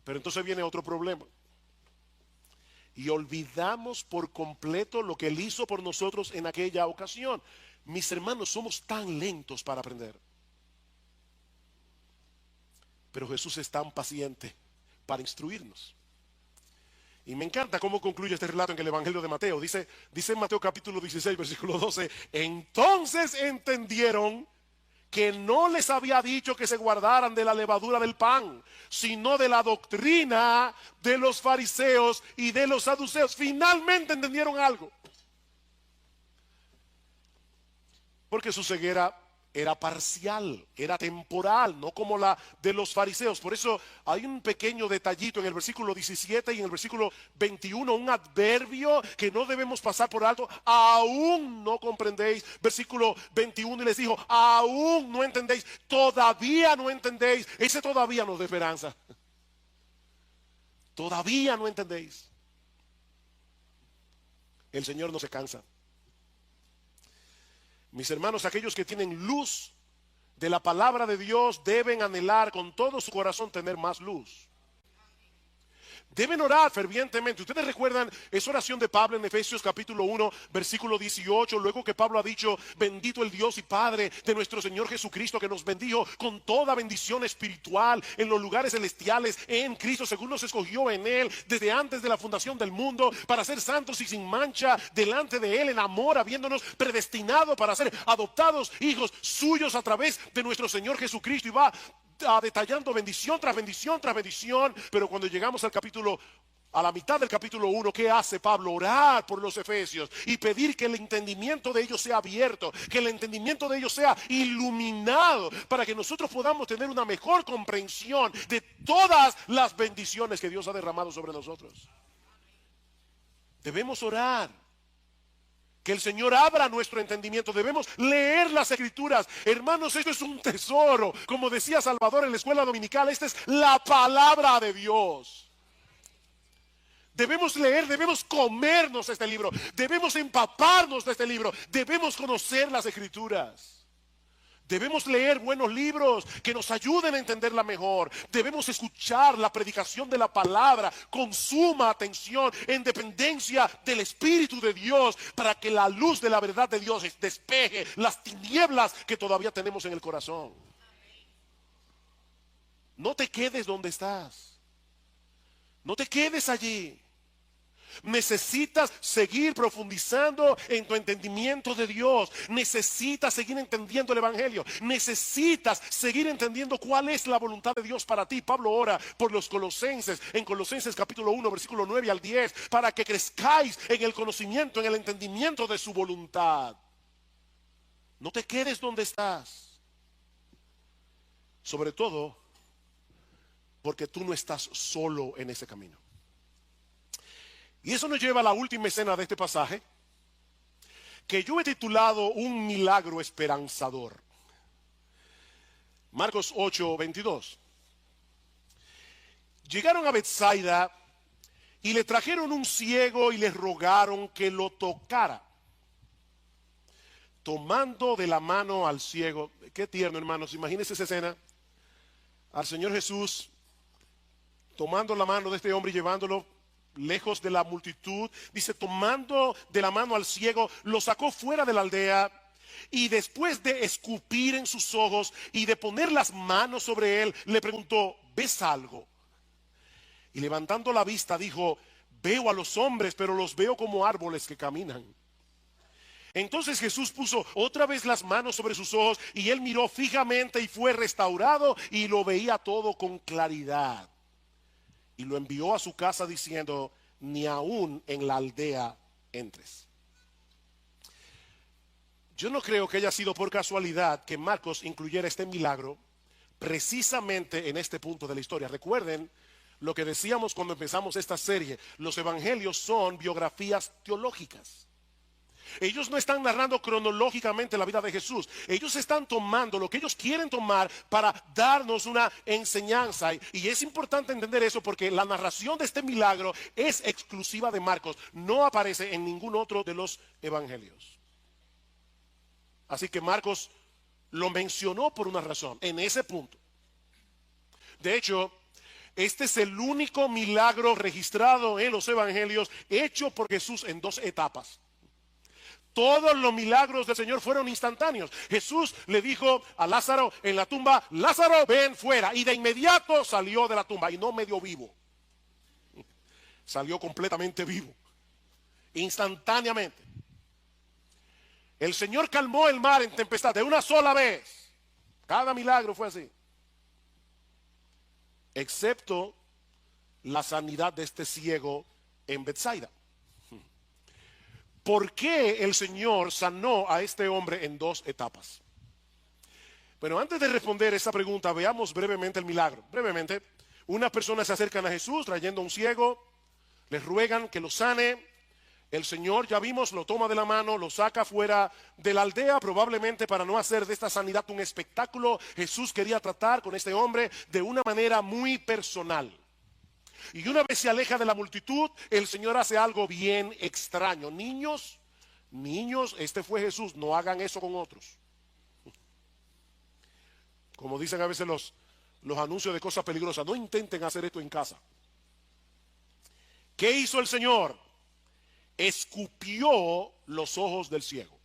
Pero entonces viene otro problema. Y olvidamos por completo lo que Él hizo por nosotros en aquella ocasión. Mis hermanos, somos tan lentos para aprender. Pero Jesús es tan paciente para instruirnos. Y me encanta cómo concluye este relato en el Evangelio de Mateo. Dice en Mateo capítulo 16, versículo 12, entonces entendieron que no les había dicho que se guardaran de la levadura del pan, sino de la doctrina de los fariseos y de los saduceos. Finalmente entendieron algo. Porque su ceguera era parcial, era temporal, no como la de los fariseos. Por eso hay un pequeño detallito en el versículo 17 y en el versículo 21, un adverbio que no debemos pasar por alto. Aún no comprendéis. Versículo 21, y les dijo, aún no entendéis, todavía no entendéis. Ese todavía nos da esperanza. Todavía no entendéis. El Señor no se cansa. Mis hermanos, aquellos que tienen luz de la palabra de Dios deben anhelar con todo su corazón tener más luz. Deben orar fervientemente. Ustedes recuerdan esa oración de Pablo en Efesios capítulo 1, versículo 18, luego que Pablo ha dicho, bendito el Dios y Padre de nuestro Señor Jesucristo, que nos bendijo con toda bendición espiritual en los lugares celestiales en Cristo, según nos escogió en Él desde antes de la fundación del mundo, para ser santos y sin mancha delante de Él en amor, habiéndonos predestinado para ser adoptados hijos suyos a través de nuestro Señor Jesucristo. Y va detallando bendición tras bendición tras bendición. Pero cuando llegamos a la mitad del capítulo 1, ¿qué hace Pablo? Orar por los efesios y pedir que el entendimiento de ellos sea abierto, que el entendimiento de ellos sea iluminado, para que nosotros podamos tener una mejor comprensión de todas las bendiciones que Dios ha derramado sobre nosotros. Debemos orar que el Señor abra nuestro entendimiento. Debemos leer las Escrituras. Hermanos, esto es un tesoro. Como decía Salvador en la escuela dominical, esta es la palabra de Dios. Debemos leer, debemos comernos este libro, debemos empaparnos de este libro, debemos conocer las Escrituras. Debemos leer buenos libros que nos ayuden a entenderla mejor. Debemos escuchar la predicación de la palabra con suma atención, en dependencia del Espíritu de Dios, para que la luz de la verdad de Dios despeje las tinieblas que todavía tenemos en el corazón. No te quedes donde estás. No te quedes allí. Necesitas seguir profundizando en tu entendimiento de Dios. Necesitas seguir entendiendo el Evangelio. Necesitas seguir entendiendo cuál es la voluntad de Dios para ti. Pablo ora por los colosenses en Colosenses capítulo 1, versículo 9 al 10, para que crezcáis en el conocimiento, en el entendimiento de su voluntad. No te quedes donde estás. Sobre todo porque tú no estás solo en ese camino. Y eso nos lleva a la última escena de este pasaje, que yo he titulado Un milagro esperanzador. Marcos 8, 22. Llegaron a Betsaida y le trajeron un ciego y le rogaron que lo tocara. Tomando de la mano al ciego, qué tierno, hermanos, imagínense esa escena, al Señor Jesús tomando la mano de este hombre y llevándolo lejos de la multitud. Dice, tomando de la mano al ciego, lo sacó fuera de la aldea, y después de escupir en sus ojos y de poner las manos sobre él, le preguntó, ¿ves algo? Y levantando la vista dijo, veo a los hombres, pero los veo como árboles que caminan. Entonces Jesús puso otra vez las manos sobre sus ojos y él miró fijamente y fue restaurado y lo veía todo con claridad. Y lo envió a su casa diciendo, ni aún en la aldea entres. Yo no creo que haya sido por casualidad que Marcos incluyera este milagro precisamente en este punto de la historia. Recuerden lo que decíamos cuando empezamos esta serie. Los evangelios son biografías teológicas. Ellos no están narrando cronológicamente la vida de Jesús. Ellos están tomando lo que ellos quieren tomar para darnos una enseñanza. Y es importante entender eso porque la narración de este milagro es exclusiva de Marcos. No aparece en ningún otro de los evangelios. Así que Marcos lo mencionó por una razón, en ese punto. De hecho, este es el único milagro registrado en los evangelios hecho por Jesús en dos etapas. Todos los milagros del Señor fueron instantáneos. Jesús le dijo a Lázaro en la tumba, Lázaro, ven fuera. Y de inmediato salió de la tumba y no medio vivo. Salió completamente vivo. Instantáneamente. El Señor calmó el mar en tempestad de una sola vez. Cada milagro fue así. Excepto la sanidad de este ciego en Betsaida. ¿Por qué el Señor sanó a este hombre en dos etapas? Bueno, antes de responder esa pregunta, veamos brevemente el milagro. Brevemente, unas personas se acercan a Jesús trayendo a un ciego, les ruegan que lo sane. El Señor, ya vimos, lo toma de la mano, lo saca fuera de la aldea, probablemente para no hacer de esta sanidad un espectáculo. Jesús quería tratar con este hombre de una manera muy personal. Y una vez se aleja de la multitud, el Señor hace algo bien extraño. Niños, este fue Jesús, no hagan eso con otros. Como dicen a veces los anuncios de cosas peligrosas, no intenten hacer esto en casa. ¿Qué hizo el Señor? Escupió los ojos del ciego.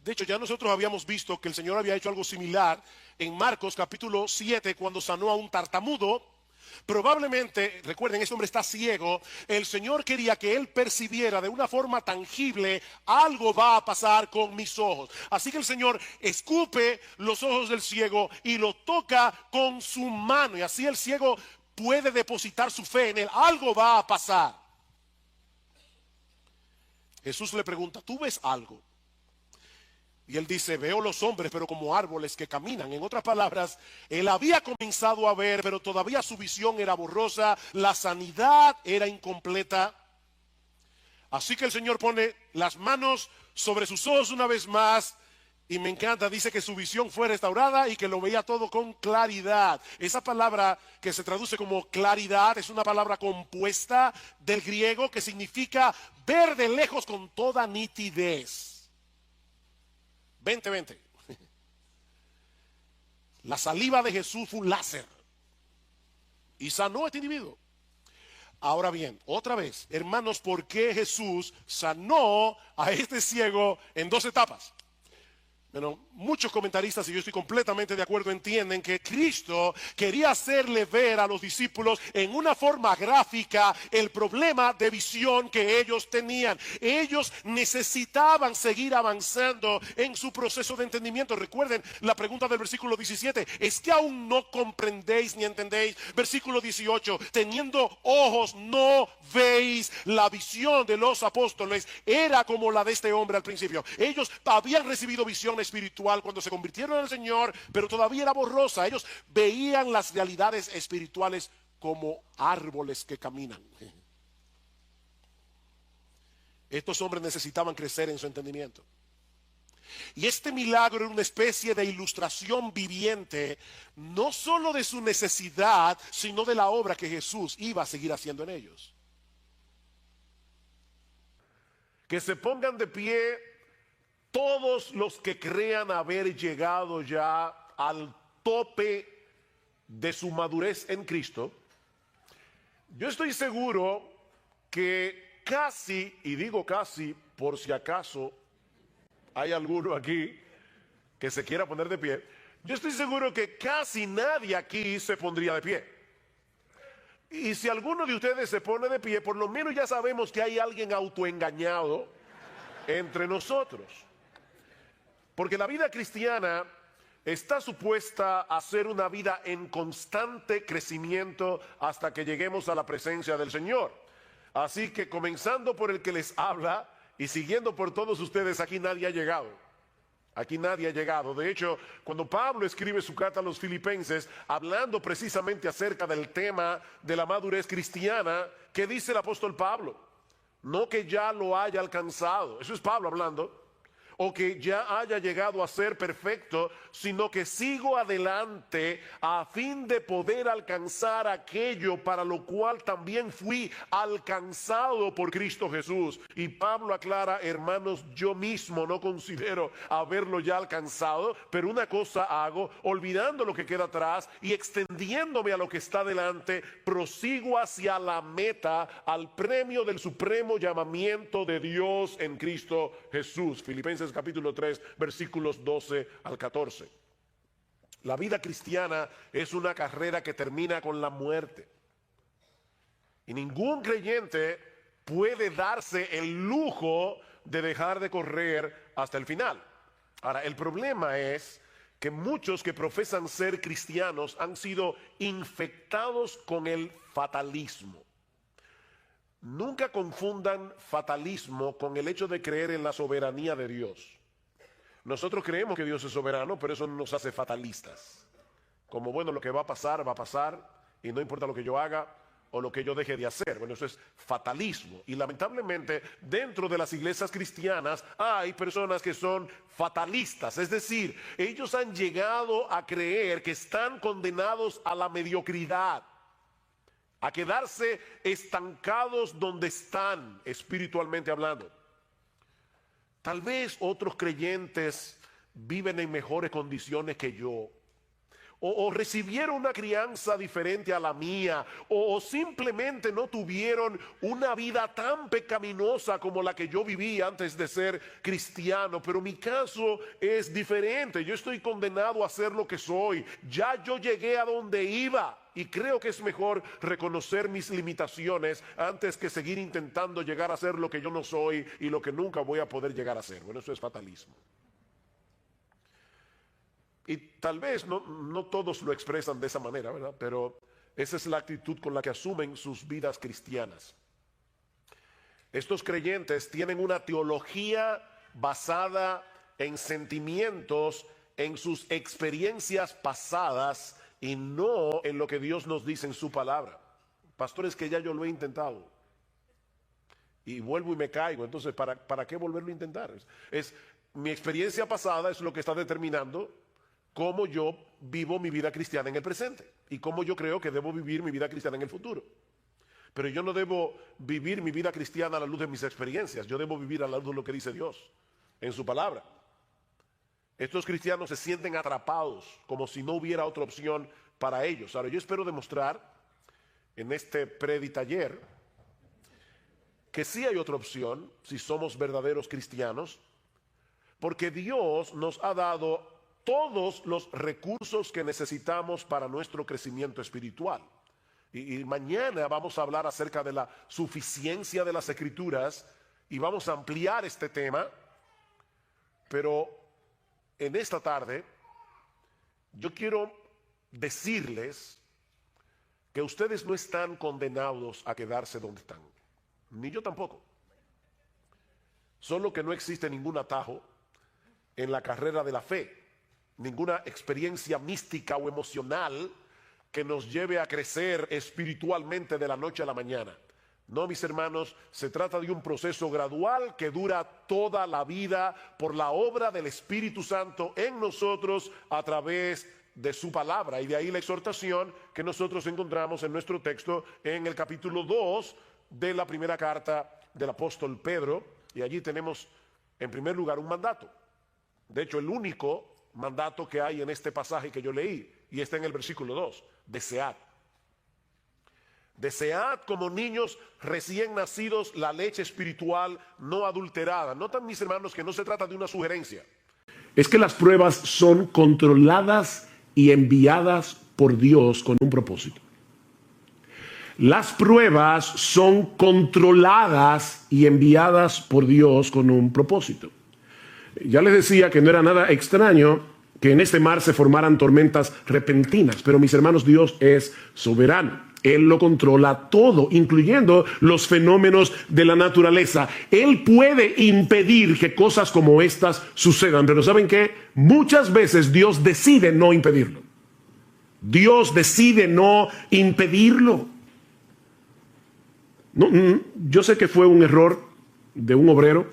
De hecho, ya nosotros habíamos visto que el Señor había hecho algo similar en Marcos capítulo 7 cuando sanó a un tartamudo. Probablemente, recuerden, este hombre está ciego. El Señor quería que él percibiera de una forma tangible, algo va a pasar con mis ojos. Así que el Señor escupe los ojos del ciego y lo toca con su mano. Y así el ciego puede depositar su fe en él. Algo va a pasar. Jesús le pregunta, ¿tú ves algo? Y él dice, veo los hombres, pero como árboles que caminan. En otras palabras, él había comenzado a ver, pero todavía su visión era borrosa, la sanidad era incompleta. Así que el Señor pone las manos sobre sus ojos una vez más, y me encanta, dice que su visión fue restaurada y que lo veía todo con claridad. Esa palabra que se traduce como claridad es una palabra compuesta del griego que significa ver de lejos con toda nitidez. 20. La saliva de Jesús fue un láser y sanó a este individuo. Ahora bien, otra vez, hermanos, ¿por qué Jesús sanó a este ciego en dos etapas? Bueno, muchos comentaristas, y yo estoy completamente de acuerdo, entienden que Cristo quería hacerle ver a los discípulos en una forma gráfica el problema de visión que ellos tenían. Ellos necesitaban seguir avanzando en su proceso de entendimiento. Recuerden la pregunta del versículo 17, ¿es que aún no comprendéis ni entendéis? Versículo 18, teniendo ojos no veis. La visión de los apóstoles era como la de este hombre al principio. Ellos habían recibido visión espiritual cuando se convirtieron en el Señor, pero todavía era borrosa. Ellos veían las realidades espirituales como árboles que caminan. Estos hombres necesitaban crecer en su entendimiento. Y este milagro era una especie de ilustración viviente, no solo de su necesidad, sino de la obra que Jesús iba a seguir haciendo en ellos. Que se pongan de pie todos los que crean haber llegado ya al tope de su madurez en Cristo. Yo estoy seguro que casi, y digo casi por si acaso hay alguno aquí que se quiera poner de pie, yo estoy seguro que casi nadie aquí se pondría de pie. Y si alguno de ustedes se pone de pie, por lo menos ya sabemos que hay alguien autoengañado entre nosotros. Porque la vida cristiana está supuesta a ser una vida en constante crecimiento hasta que lleguemos a la presencia del Señor. Así que comenzando por el que les habla y siguiendo por todos ustedes, aquí nadie ha llegado. Aquí nadie ha llegado. De hecho, cuando Pablo escribe su carta a los filipenses, hablando precisamente acerca del tema de la madurez cristiana, ¿qué dice el apóstol Pablo? No que ya lo haya alcanzado, eso es Pablo hablando, o que ya haya llegado a ser perfecto, sino que sigo adelante a fin de poder alcanzar aquello para lo cual también fui alcanzado por Cristo Jesús. Y Pablo aclara, hermanos, yo mismo no considero haberlo ya alcanzado, pero una cosa hago, olvidando lo que queda atrás y extendiéndome a lo que está delante, prosigo hacia la meta, al premio del supremo llamamiento de Dios en Cristo Jesús. Filipenses capítulo 3, versículos 12 al 14. La vida cristiana es una carrera que termina con la muerte. Y ningún creyente puede darse el lujo de dejar de correr hasta el final. Ahora, el problema es que muchos que profesan ser cristianos han sido infectados con el fatalismo. Nunca confundan fatalismo con el hecho de creer en la soberanía de Dios. Nosotros creemos que Dios es soberano, pero eso no nos hace fatalistas. Como bueno, lo que va a pasar y no importa lo que yo haga o lo que yo deje de hacer. Bueno, eso es fatalismo. Y lamentablemente dentro de las iglesias cristianas hay personas que son fatalistas. Es decir, ellos han llegado a creer que están condenados a la mediocridad, a quedarse estancados donde están espiritualmente hablando. Tal vez otros creyentes viven en mejores condiciones que yo, o recibieron una crianza diferente a la mía, o simplemente no tuvieron una vida tan pecaminosa como la que yo viví antes de ser cristiano. Pero mi caso es diferente. Yo estoy condenado a ser lo que soy. Ya yo llegué a donde iba. Y creo que es mejor reconocer mis limitaciones antes que seguir intentando llegar a ser lo que yo no soy y lo que nunca voy a poder llegar a ser. Bueno, eso es fatalismo. Y tal vez no todos lo expresan de esa manera, ¿verdad? Pero esa es la actitud con la que asumen sus vidas cristianas. Estos creyentes tienen una teología basada en sentimientos, en sus experiencias pasadas y no en lo que Dios nos dice en su palabra. Pastores, que ya yo lo he intentado y vuelvo y me caigo. Entonces, ¿para qué volverlo a intentar? Mi experiencia pasada es lo que está determinando cómo yo vivo mi vida cristiana en el presente y cómo yo creo que debo vivir mi vida cristiana en el futuro. Pero yo no debo vivir mi vida cristiana a la luz de mis experiencias. Yo debo vivir a la luz de lo que dice Dios en su palabra. Estos cristianos se sienten atrapados como si no hubiera otra opción para ellos. Ahora, yo espero demostrar en este preditaller que sí hay otra opción si somos verdaderos cristianos, porque Dios nos ha dado todos los recursos que necesitamos para nuestro crecimiento espiritual. Y mañana vamos a hablar acerca de la suficiencia de las Escrituras y vamos a ampliar este tema, pero en esta tarde yo quiero decirles que ustedes no están condenados a quedarse donde están, ni yo tampoco. Solo que no existe ningún atajo en la carrera de la fe, ninguna experiencia mística o emocional que nos lleve a crecer espiritualmente de la noche a la mañana. No, mis hermanos, se trata de un proceso gradual que dura toda la vida por la obra del Espíritu Santo en nosotros a través de su palabra. Y de ahí la exhortación que nosotros encontramos en nuestro texto en el capítulo 2 de la primera carta del apóstol Pedro. Y allí tenemos en primer lugar un mandato. De hecho, el único mandato que hay en este pasaje que yo leí, y está en el versículo 2, desead. Desead como niños recién nacidos la leche espiritual no adulterada. Notan, mis hermanos, que no se trata de una sugerencia. Es que las pruebas son controladas y enviadas por Dios con un propósito. Las pruebas son controladas y enviadas por Dios con un propósito. Ya les decía que no era nada extraño que en este mar se formaran tormentas repentinas, pero mis hermanos, Dios es soberano. Él lo controla todo, incluyendo los fenómenos de la naturaleza. Él puede impedir que cosas como estas sucedan, pero ¿saben qué? Muchas veces Dios decide no impedirlo. Dios decide no impedirlo. Yo sé que fue un error de un obrero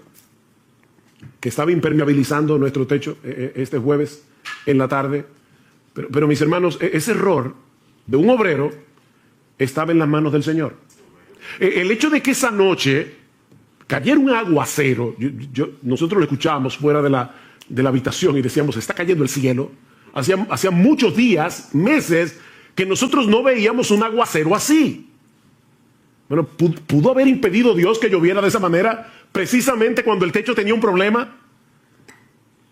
que estaba impermeabilizando nuestro techo este jueves en la tarde. Pero mis hermanos, ese error de un obrero estaba en las manos del Señor. El hecho de que esa noche cayera un aguacero, nosotros lo escuchábamos fuera de la habitación y decíamos, está cayendo el cielo. Hacía muchos días, meses, que nosotros no veíamos un aguacero así. Bueno, ¿pudo haber impedido Dios que lloviera de esa manera precisamente cuando el techo tenía un problema?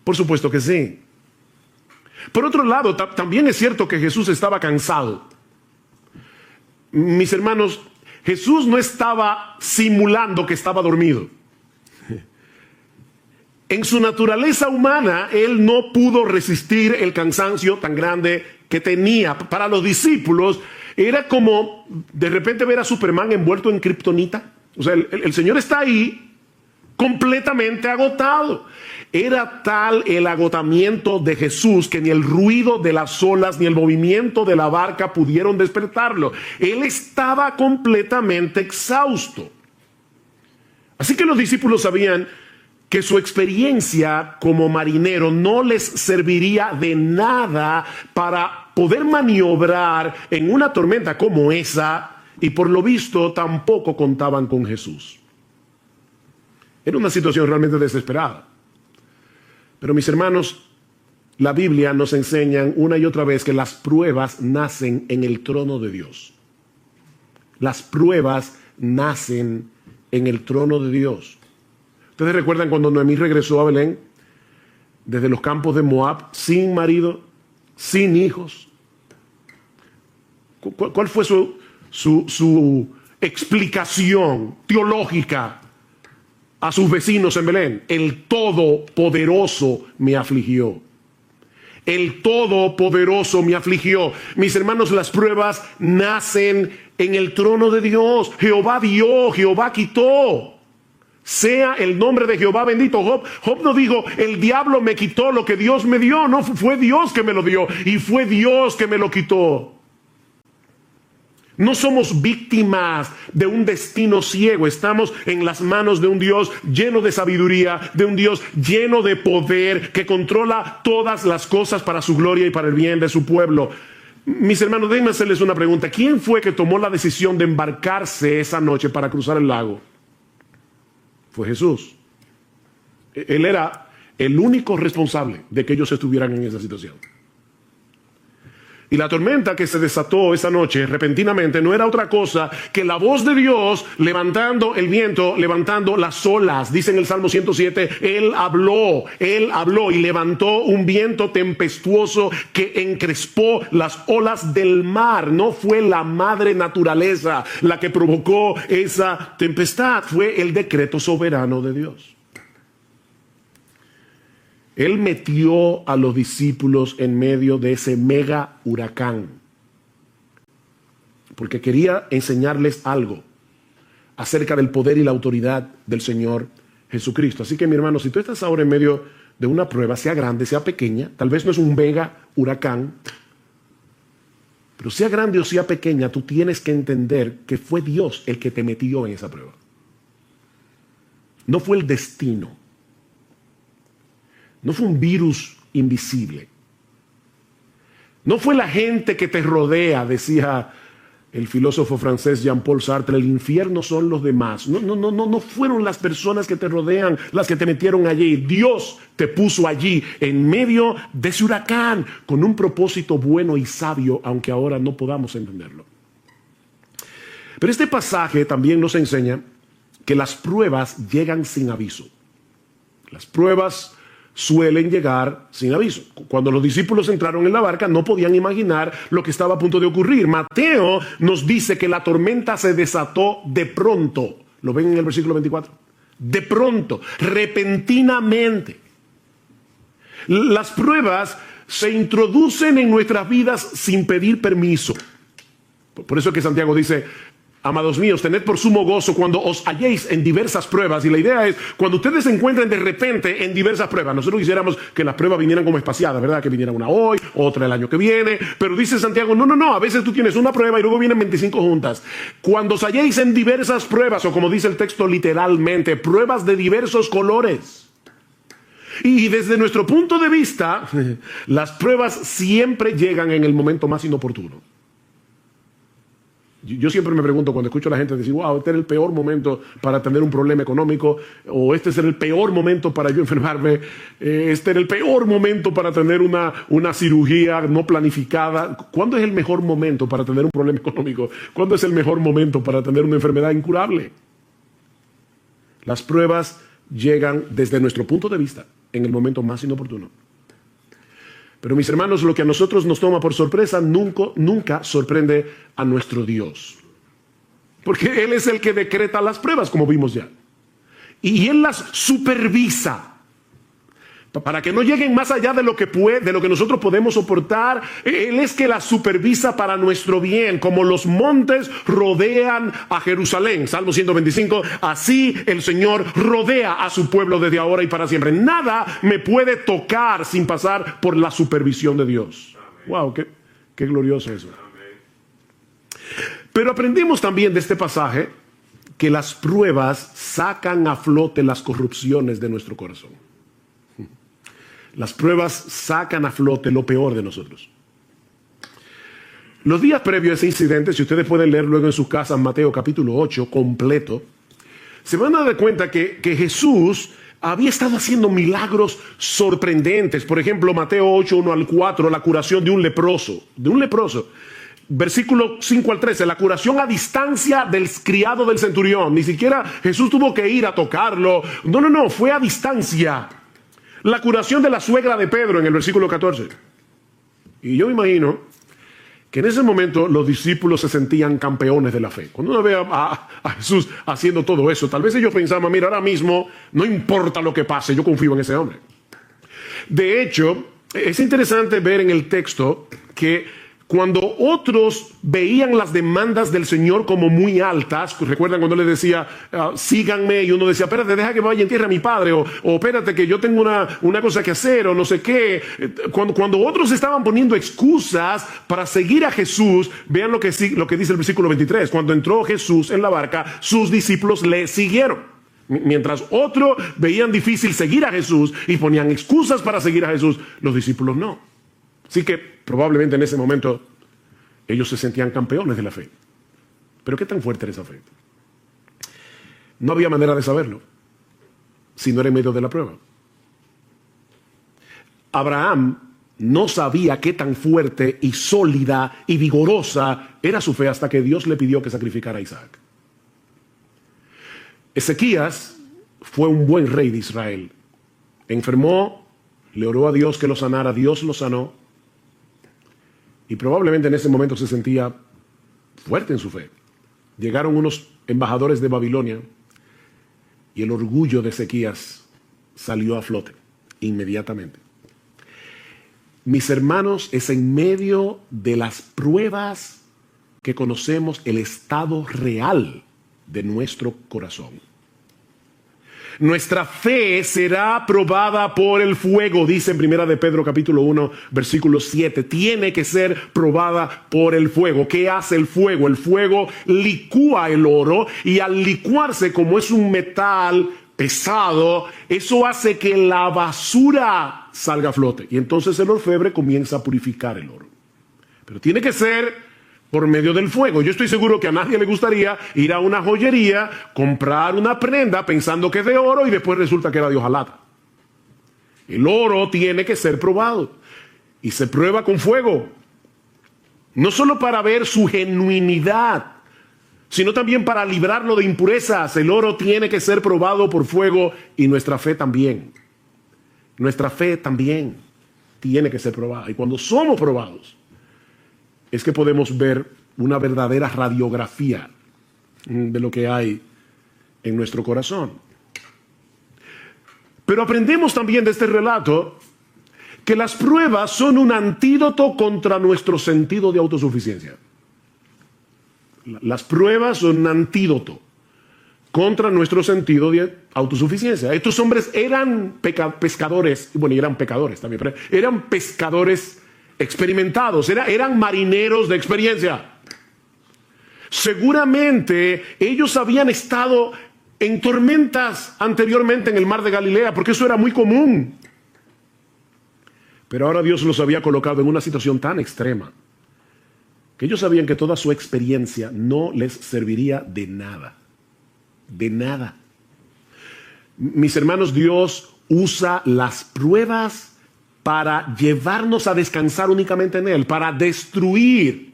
Por supuesto que sí. Por otro lado, también es cierto que Jesús estaba cansado. Mis hermanos, Jesús no estaba simulando que estaba dormido. En su naturaleza humana, Él no pudo resistir el cansancio tan grande que tenía. Para los discípulos, era como de repente ver a Superman envuelto en kriptonita. O sea, el Señor está ahí completamente agotado. Era tal el agotamiento de Jesús que ni el ruido de las olas ni el movimiento de la barca pudieron despertarlo. Él estaba completamente exhausto. Así que los discípulos sabían que su experiencia como marinero no les serviría de nada para poder maniobrar en una tormenta como esa, y por lo visto tampoco contaban con Jesús. Era una situación realmente desesperada. Pero mis hermanos, la Biblia nos enseña una y otra vez que las pruebas nacen en el trono de Dios. Las pruebas nacen en el trono de Dios. ¿Ustedes recuerdan cuando Noemí regresó a Belén desde los campos de Moab, sin marido, sin hijos? ¿Cuál fue su explicación teológica a sus vecinos en Belén? El Todopoderoso me afligió. El Todopoderoso me afligió. Mis hermanos, las pruebas nacen en el trono de Dios. Jehová dio, Jehová quitó. Sea el nombre de Jehová bendito. Job no dijo, el diablo me quitó lo que Dios me dio. No, fue Dios que me lo dio y fue Dios que me lo quitó. No somos víctimas de un destino ciego. Estamos en las manos de un Dios lleno de sabiduría, de un Dios lleno de poder, que controla todas las cosas para su gloria y para el bien de su pueblo. Mis hermanos, déjenme hacerles una pregunta. ¿Quién fue que tomó la decisión de embarcarse esa noche para cruzar el lago? Fue Jesús. Él era el único responsable de que ellos estuvieran en esa situación. Y la tormenta que se desató esa noche repentinamente no era otra cosa que la voz de Dios levantando el viento, levantando las olas. Dice en el Salmo 107, Él habló y levantó un viento tempestuoso que encrespó las olas del mar. No fue la madre naturaleza la que provocó esa tempestad, fue el decreto soberano de Dios. Él metió a los discípulos en medio de ese mega huracán porque quería enseñarles algo acerca del poder y la autoridad del Señor Jesucristo. Así que, mi hermano, si tú estás ahora en medio de una prueba, sea grande, sea pequeña, tal vez no es un mega huracán, pero sea grande o sea pequeña, tú tienes que entender que fue Dios el que te metió en esa prueba. No fue el destino. No fue un virus invisible. No fue la gente que te rodea, decía el filósofo francés Jean-Paul Sartre, el infierno son los demás. No fueron las personas que te rodean las que te metieron allí. Dios te puso allí en medio de ese huracán con un propósito bueno y sabio, aunque ahora no podamos entenderlo. Pero este pasaje también nos enseña que las pruebas llegan sin aviso. Las pruebas suelen llegar sin aviso. Cuando los discípulos entraron en la barca, no podían imaginar lo que estaba a punto de ocurrir. Mateo nos dice que la tormenta se desató de pronto. ¿Lo ven en el versículo 24? De pronto, repentinamente. Las pruebas se introducen en nuestras vidas sin pedir permiso. Por eso es que Santiago dice: amados míos, tened por sumo gozo cuando os halléis en diversas pruebas. Y la idea es, cuando ustedes se encuentren de repente en diversas pruebas. Nosotros quisiéramos que las pruebas vinieran como espaciadas, ¿verdad? Que viniera una hoy, otra el año que viene. Pero dice Santiago, no. A veces tú tienes una prueba y luego vienen 25 juntas. Cuando os halléis en diversas pruebas, o como dice el texto literalmente, pruebas de diversos colores. Y desde nuestro punto de vista, las pruebas siempre llegan en el momento más inoportuno. Yo siempre me pregunto cuando escucho a la gente decir, wow, este era el peor momento para tener un problema económico, o este era el peor momento para yo enfermarme, este era el peor momento para tener una cirugía no planificada. ¿Cuándo es el mejor momento para tener un problema económico? ¿Cuándo es el mejor momento para tener una enfermedad incurable? Las pruebas llegan desde nuestro punto de vista en el momento más inoportuno. Pero mis hermanos, lo que a nosotros nos toma por sorpresa nunca sorprende a nuestro Dios. Porque Él es el que decreta las pruebas, como vimos ya. Y Él las supervisa. Para que no lleguen más allá de lo que nosotros podemos soportar. Él es que las supervisa para nuestro bien. Como los montes rodean a Jerusalén. Salmo 125. Así el Señor rodea a su pueblo desde ahora y para siempre. Nada me puede tocar sin pasar por la supervisión de Dios. Amén. Wow, qué glorioso eso. Amén. Pero aprendimos también de este pasaje que las pruebas sacan a flote las corrupciones de nuestro corazón. Las pruebas sacan a flote lo peor de nosotros. Los días previos a ese incidente, si ustedes pueden leer luego en sus casas Mateo capítulo 8 completo, se van a dar cuenta que Jesús había estado haciendo milagros sorprendentes. Por ejemplo, Mateo 8, 1 al 4, la curación de un leproso. Versículo 5 al 13, la curación a distancia del criado del centurión. Ni siquiera Jesús tuvo que ir a tocarlo. No, fue a distancia. La curación de la suegra de Pedro en el versículo 14. Y yo me imagino que en ese momento los discípulos se sentían campeones de la fe. Cuando uno ve a Jesús haciendo todo eso, tal vez ellos pensaban, mira, ahora mismo no importa lo que pase, yo confío en ese hombre. De hecho, es interesante ver en el texto que cuando otros veían las demandas del Señor como muy altas, recuerdan cuando le decía, síganme, y uno decía, espérate, deja que vaya en tierra a mi padre, o espérate que yo tengo una cosa que hacer, o no sé qué. Cuando otros estaban poniendo excusas para seguir a Jesús, vean lo que dice el versículo 23, cuando entró Jesús en la barca, sus discípulos le siguieron. Mientras otros veían difícil seguir a Jesús y ponían excusas para seguir a Jesús, los discípulos no. Así que probablemente en ese momento ellos se sentían campeones de la fe. Pero ¿qué tan fuerte era esa fe? No había manera de saberlo si no era en medio de la prueba. Abraham no sabía qué tan fuerte y sólida y vigorosa era su fe hasta que Dios le pidió que sacrificara a Isaac. Ezequías fue un buen rey de Israel. Enfermó, le oró a Dios que lo sanara, Dios lo sanó. Y probablemente en ese momento se sentía fuerte en su fe. Llegaron unos embajadores de Babilonia y el orgullo de Ezequías salió a flote inmediatamente. Mis hermanos, es en medio de las pruebas que conocemos el estado real de nuestro corazón. Nuestra fe será probada por el fuego, dice en 1 de Pedro capítulo 1, versículo 7. Tiene que ser probada por el fuego. ¿Qué hace el fuego? El fuego licúa el oro, y al licuarse, como es un metal pesado, eso hace que la basura salga a flote. Y entonces el orfebre comienza a purificar el oro. Pero tiene que ser por medio del fuego. Yo estoy seguro que a nadie le gustaría ir a una joyería, comprar una prenda pensando que es de oro y después resulta que era de hojalata. El oro tiene que ser probado y se prueba con fuego. No solo para ver su genuinidad, sino también para librarlo de impurezas. El oro tiene que ser probado por fuego y nuestra fe también. nuestra fe también tiene que ser probada. Y cuando somos probados, es que podemos ver una verdadera radiografía de lo que hay en nuestro corazón. Pero aprendemos también de este relato que las pruebas son un antídoto contra nuestro sentido de autosuficiencia. Las pruebas son un antídoto contra nuestro sentido de autosuficiencia. Estos hombres eran pescadores, bueno, y eran pecadores también, pero eran pescadores experimentados, eran marineros de experiencia. Seguramente ellos habían estado en tormentas anteriormente en el mar de Galilea, porque eso era muy común. Pero ahora Dios los había colocado en una situación tan extrema que ellos sabían que toda su experiencia no les serviría de nada. De nada. Mis hermanos, Dios usa las pruebas para llevarnos a descansar únicamente en Él, para destruir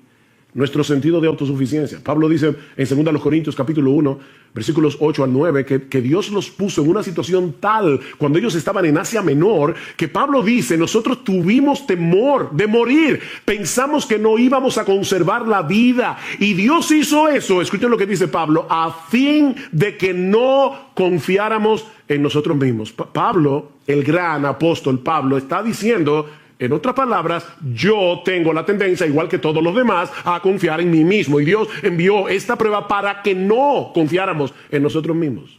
nuestro sentido de autosuficiencia. Pablo dice en 2 Corintios capítulo 1, versículos 8 al 9, que Dios los puso en una situación tal cuando ellos estaban en Asia Menor, que Pablo dice, nosotros tuvimos temor de morir, pensamos que no íbamos a conservar la vida, y Dios hizo eso, escuchen lo que dice Pablo, a fin de que no confiáramos en nosotros mismos. Pablo, el gran apóstol Pablo, está diciendo, en otras palabras, yo tengo la tendencia, igual que todos los demás, a confiar en mí mismo. Y Dios envió esta prueba para que no confiáramos en nosotros mismos.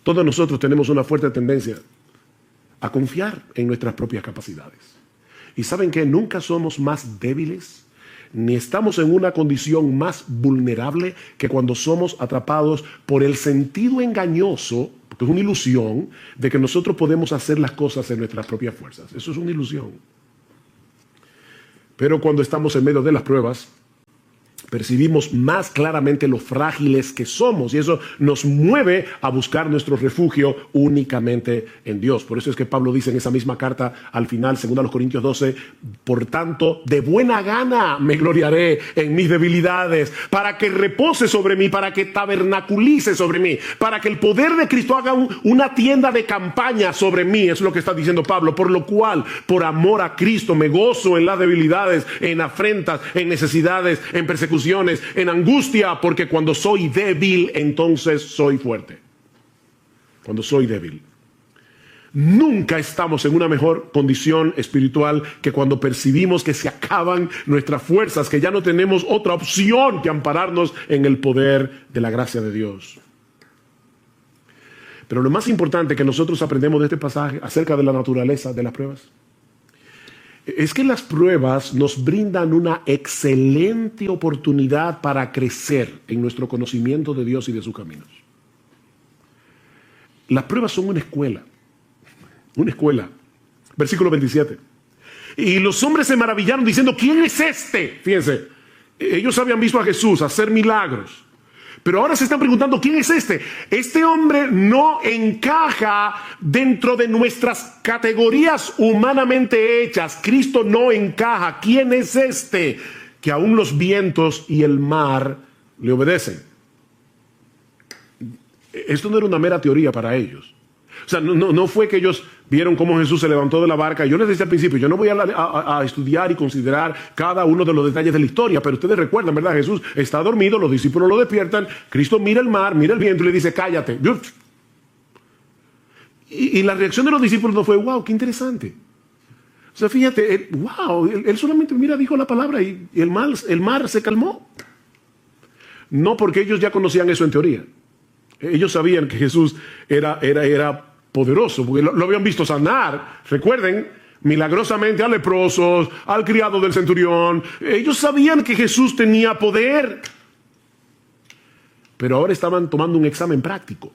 Todos nosotros tenemos una fuerte tendencia a confiar en nuestras propias capacidades. Y ¿saben qué? Nunca somos más débiles, ni estamos en una condición más vulnerable que cuando somos atrapados por el sentido engañoso, porque es una ilusión, de que nosotros podemos hacer las cosas en nuestras propias fuerzas. Eso es una ilusión. Pero cuando estamos en medio de las pruebas, percibimos más claramente lo frágiles que somos, y eso nos mueve a buscar nuestro refugio únicamente en Dios. Por eso es que Pablo dice en esa misma carta al final, 2 Corintios 12, por tanto, de buena gana me gloriaré en mis debilidades, para que repose sobre mí, para que tabernaculice sobre mí, para que el poder de Cristo haga una tienda de campaña sobre mí. Es lo que está diciendo Pablo, por lo cual, por amor a Cristo, me gozo en las debilidades, en afrentas, en necesidades, en persecuciones, en angustia, porque cuando soy débil, entonces soy fuerte. Cuando soy débil. Nunca estamos en una mejor condición espiritual que cuando percibimos que se acaban nuestras fuerzas, que ya no tenemos otra opción que ampararnos en el poder de la gracia de Dios. Pero lo más importante que nosotros aprendemos de este pasaje acerca de la naturaleza de las pruebas es que las pruebas nos brindan una excelente oportunidad para crecer en nuestro conocimiento de Dios y de sus caminos. Las pruebas son una escuela. Una escuela. Versículo 27. Y los hombres se maravillaron diciendo, ¿quién es este? Fíjense, ellos habían visto a Jesús hacer milagros. Pero ahora se están preguntando, ¿quién es este? Este hombre no encaja dentro de nuestras categorías humanamente hechas. Cristo no encaja. ¿Quién es este? Que aún los vientos y el mar le obedecen. Esto no era una mera teoría para ellos. O sea, no fue que ellos vieron cómo Jesús se levantó de la barca. Yo les decía al principio, yo no voy a estudiar y considerar cada uno de los detalles de la historia, pero ustedes recuerdan, ¿verdad? Jesús está dormido, los discípulos lo despiertan, Cristo mira el mar, mira el viento y le dice, cállate. Y la reacción de los discípulos no fue, wow, qué interesante. O sea, fíjate, él solamente, dijo la palabra y el mar se calmó. No porque ellos ya conocían eso en teoría. Ellos sabían que Jesús era poderoso, porque lo habían visto sanar, recuerden, milagrosamente a leprosos, al criado del centurión. Ellos sabían que Jesús tenía poder, pero ahora estaban tomando un examen práctico.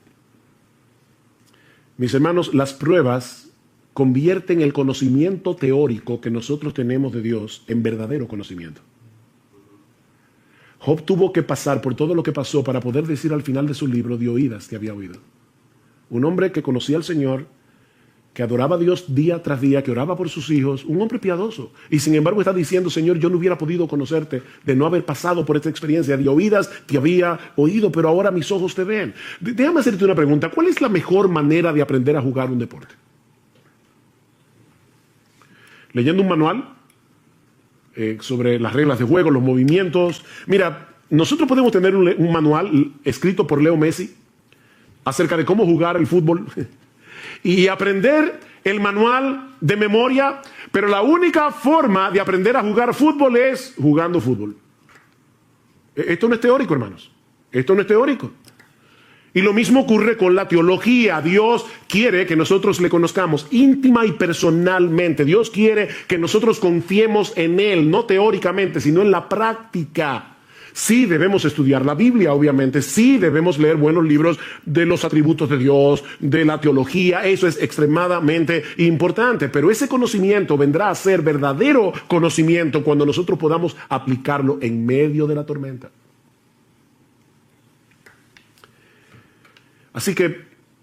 Mis hermanos, las pruebas convierten el conocimiento teórico que nosotros tenemos de Dios en verdadero conocimiento. Job tuvo que pasar por todo lo que pasó para poder decir al final de su libro de oídas que había oído. Un hombre que conocía al Señor, que adoraba a Dios día tras día, que oraba por sus hijos, un hombre piadoso. Y sin embargo está diciendo, Señor, yo no hubiera podido conocerte de no haber pasado por esta experiencia. De oídas te había oído, pero ahora mis ojos te ven. Déjame hacerte una pregunta. ¿Cuál es la mejor manera de aprender a jugar un deporte? leyendo un manual sobre las reglas de juego, los movimientos. Mira, nosotros podemos tener un manual escrito por Leo Messi acerca de cómo jugar el fútbol y aprender el manual de memoria, pero la única forma de aprender a jugar fútbol es jugando fútbol. Esto no es teórico, hermanos. Esto no es teórico. Y lo mismo ocurre con la teología. Dios quiere que nosotros le conozcamos íntima y personalmente. Dios quiere que nosotros confiemos en Él, no teóricamente, sino en la práctica. Sí debemos estudiar la Biblia, obviamente. Sí debemos leer buenos libros de los atributos de Dios, de la teología. Eso es extremadamente importante. Pero ese conocimiento vendrá a ser verdadero conocimiento cuando nosotros podamos aplicarlo en medio de la tormenta. Así que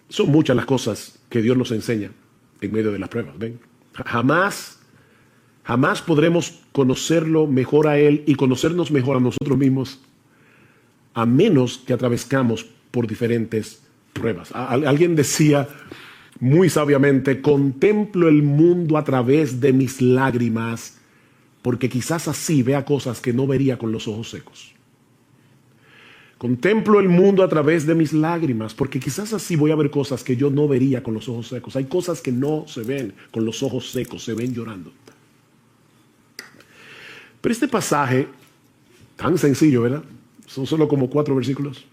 son muchas las cosas que Dios nos enseña en medio de las pruebas. ¿Ven? Jamás podremos conocerlo mejor a Él y conocernos mejor a nosotros mismos a menos que atravescamos por diferentes pruebas. Alguien decía muy sabiamente: contemplo el mundo a través de mis lágrimas, porque quizás así vea cosas que no vería con los ojos secos. Contemplo el mundo a través de mis lágrimas, porque quizás así voy a ver cosas que yo no vería con los ojos secos. Hay cosas que no se ven con los ojos secos, se ven llorando. Pero este pasaje, tan sencillo, ¿verdad? Son solo como 4 versículos.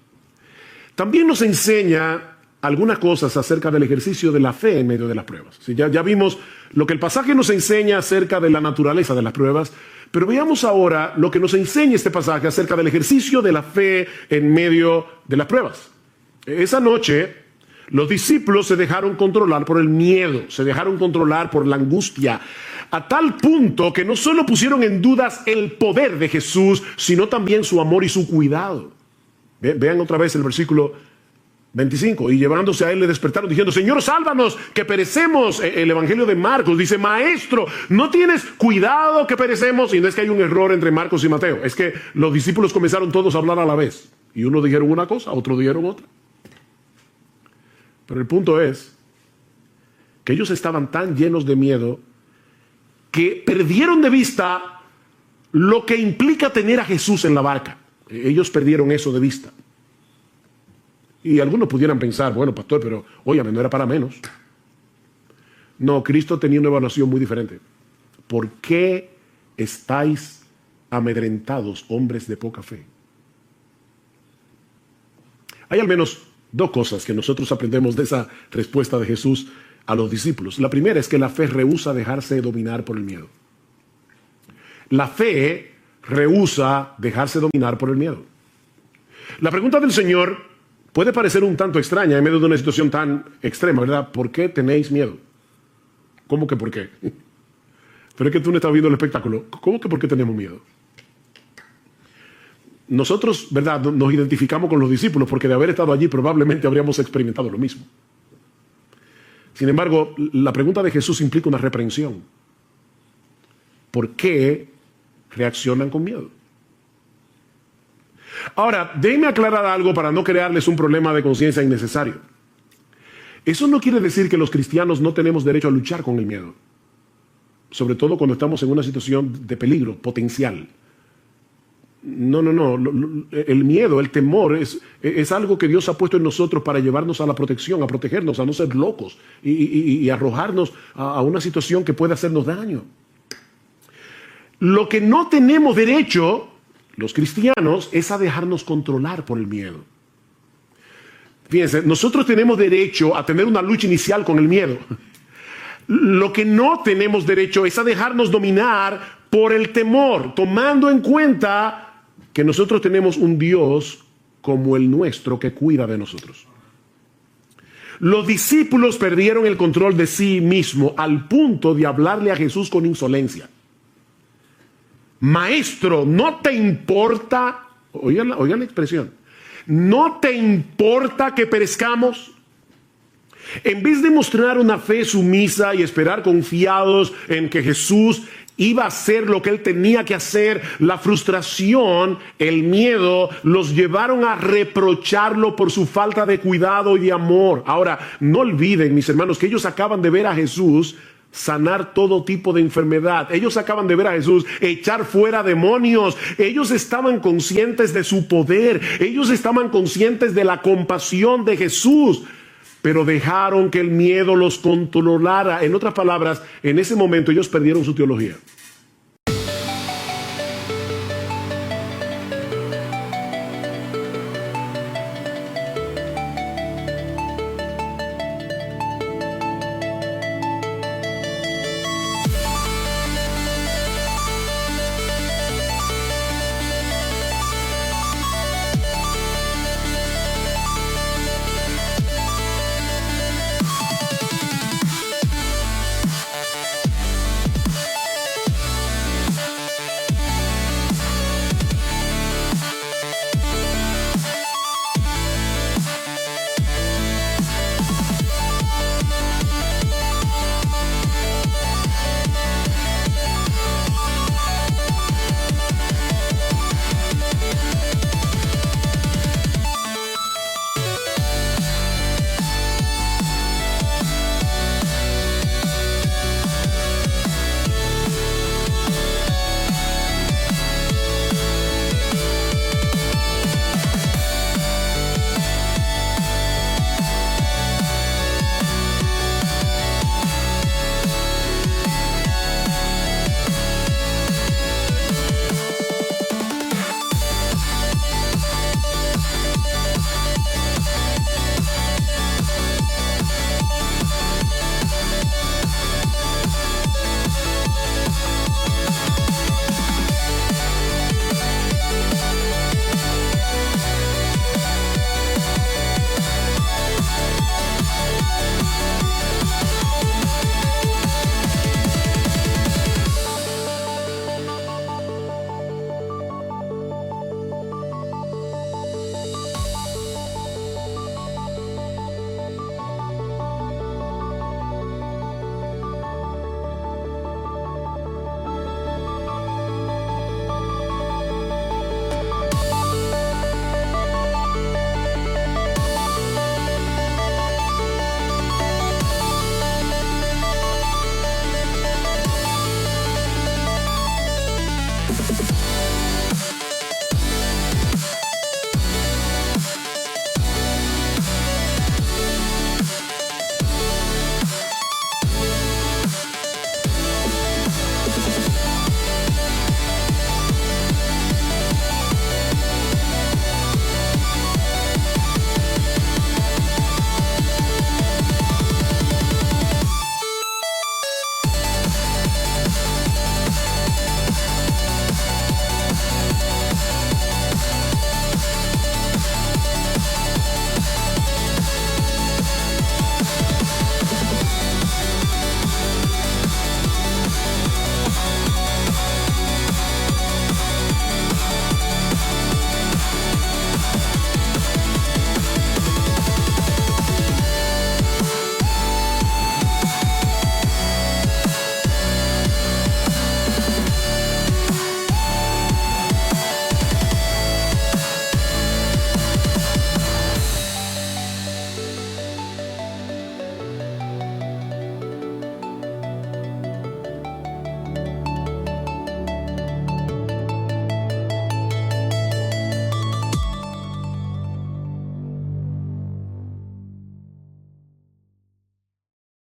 También nos enseña algunas cosas acerca del ejercicio de la fe en medio de las pruebas. ¿Sí? Ya vimos lo que el pasaje nos enseña acerca de la naturaleza de las pruebas, pero veamos ahora lo que nos enseña este pasaje acerca del ejercicio de la fe en medio de las pruebas. Esa noche, los discípulos se dejaron controlar por el miedo, se dejaron controlar por la angustia, a tal punto que no solo pusieron en dudas el poder de Jesús, sino también su amor y su cuidado. Vean otra vez el versículo 25. Y llevándose a él le despertaron diciendo: Señor, sálvanos, que perecemos. El evangelio de Marcos dice: Maestro, ¿no tienes cuidado que perecemos? Y no es que hay un error entre Marcos y Mateo, es que los discípulos comenzaron todos a hablar a la vez. Y unos dijeron una cosa, otros dijeron otra. Pero el punto es que ellos estaban tan llenos de miedo que perdieron de vista lo que implica tener a Jesús en la barca. Ellos perdieron eso de vista. Y algunos pudieran pensar: bueno, pastor, pero óyame, no era para menos. No, Cristo tenía una evaluación muy diferente. ¿Por qué estáis amedrentados, hombres de poca fe? Hay al menos 2 cosas que nosotros aprendemos de esa respuesta de Jesús a los discípulos. La primera es que la fe rehúsa dejarse dominar por el miedo. La fe rehúsa dejarse dominar por el miedo. La pregunta del Señor puede parecer un tanto extraña en medio de una situación tan extrema, ¿verdad? ¿Por qué tenéis miedo? ¿Cómo que por qué? Pero es que tú no estás viendo el espectáculo. ¿Cómo que por qué tenemos miedo? Nosotros, ¿verdad?, nos identificamos con los discípulos porque de haber estado allí probablemente habríamos experimentado lo mismo. Sin embargo, la pregunta de Jesús implica una reprensión. ¿Por qué reaccionan con miedo? Ahora, déjenme aclarar algo para no crearles un problema de conciencia innecesario. Eso no quiere decir que los cristianos no tenemos derecho a luchar con el miedo, sobre todo cuando estamos en una situación de peligro potencial. No. El miedo, el temor es algo que Dios ha puesto en nosotros para llevarnos a la protección, a protegernos, a no ser locos y arrojarnos a una situación que puede hacernos daño. Lo que no tenemos derecho, los cristianos, es a dejarnos controlar por el miedo. Fíjense, nosotros tenemos derecho a tener una lucha inicial con el miedo. Lo que no tenemos derecho es a dejarnos dominar por el temor, tomando en cuenta que nosotros tenemos un Dios como el nuestro que cuida de nosotros. Los discípulos perdieron el control de sí mismo al punto de hablarle a Jesús con insolencia. Maestro, ¿no te importa? Oigan la expresión. ¿No te importa que perezcamos? En vez de mostrar una fe sumisa y esperar confiados en que Jesús iba a hacer lo que él tenía que hacer, la frustración, el miedo, los llevaron a reprocharlo por su falta de cuidado y de amor. Ahora, no olviden, mis hermanos, que ellos acaban de ver a Jesús sanar todo tipo de enfermedad. Ellos acaban de ver a Jesús echar fuera demonios. Ellos estaban conscientes de su poder. Ellos estaban conscientes de la compasión de Jesús, pero dejaron que el miedo los controlara. En otras palabras, en ese momento ellos perdieron su teología.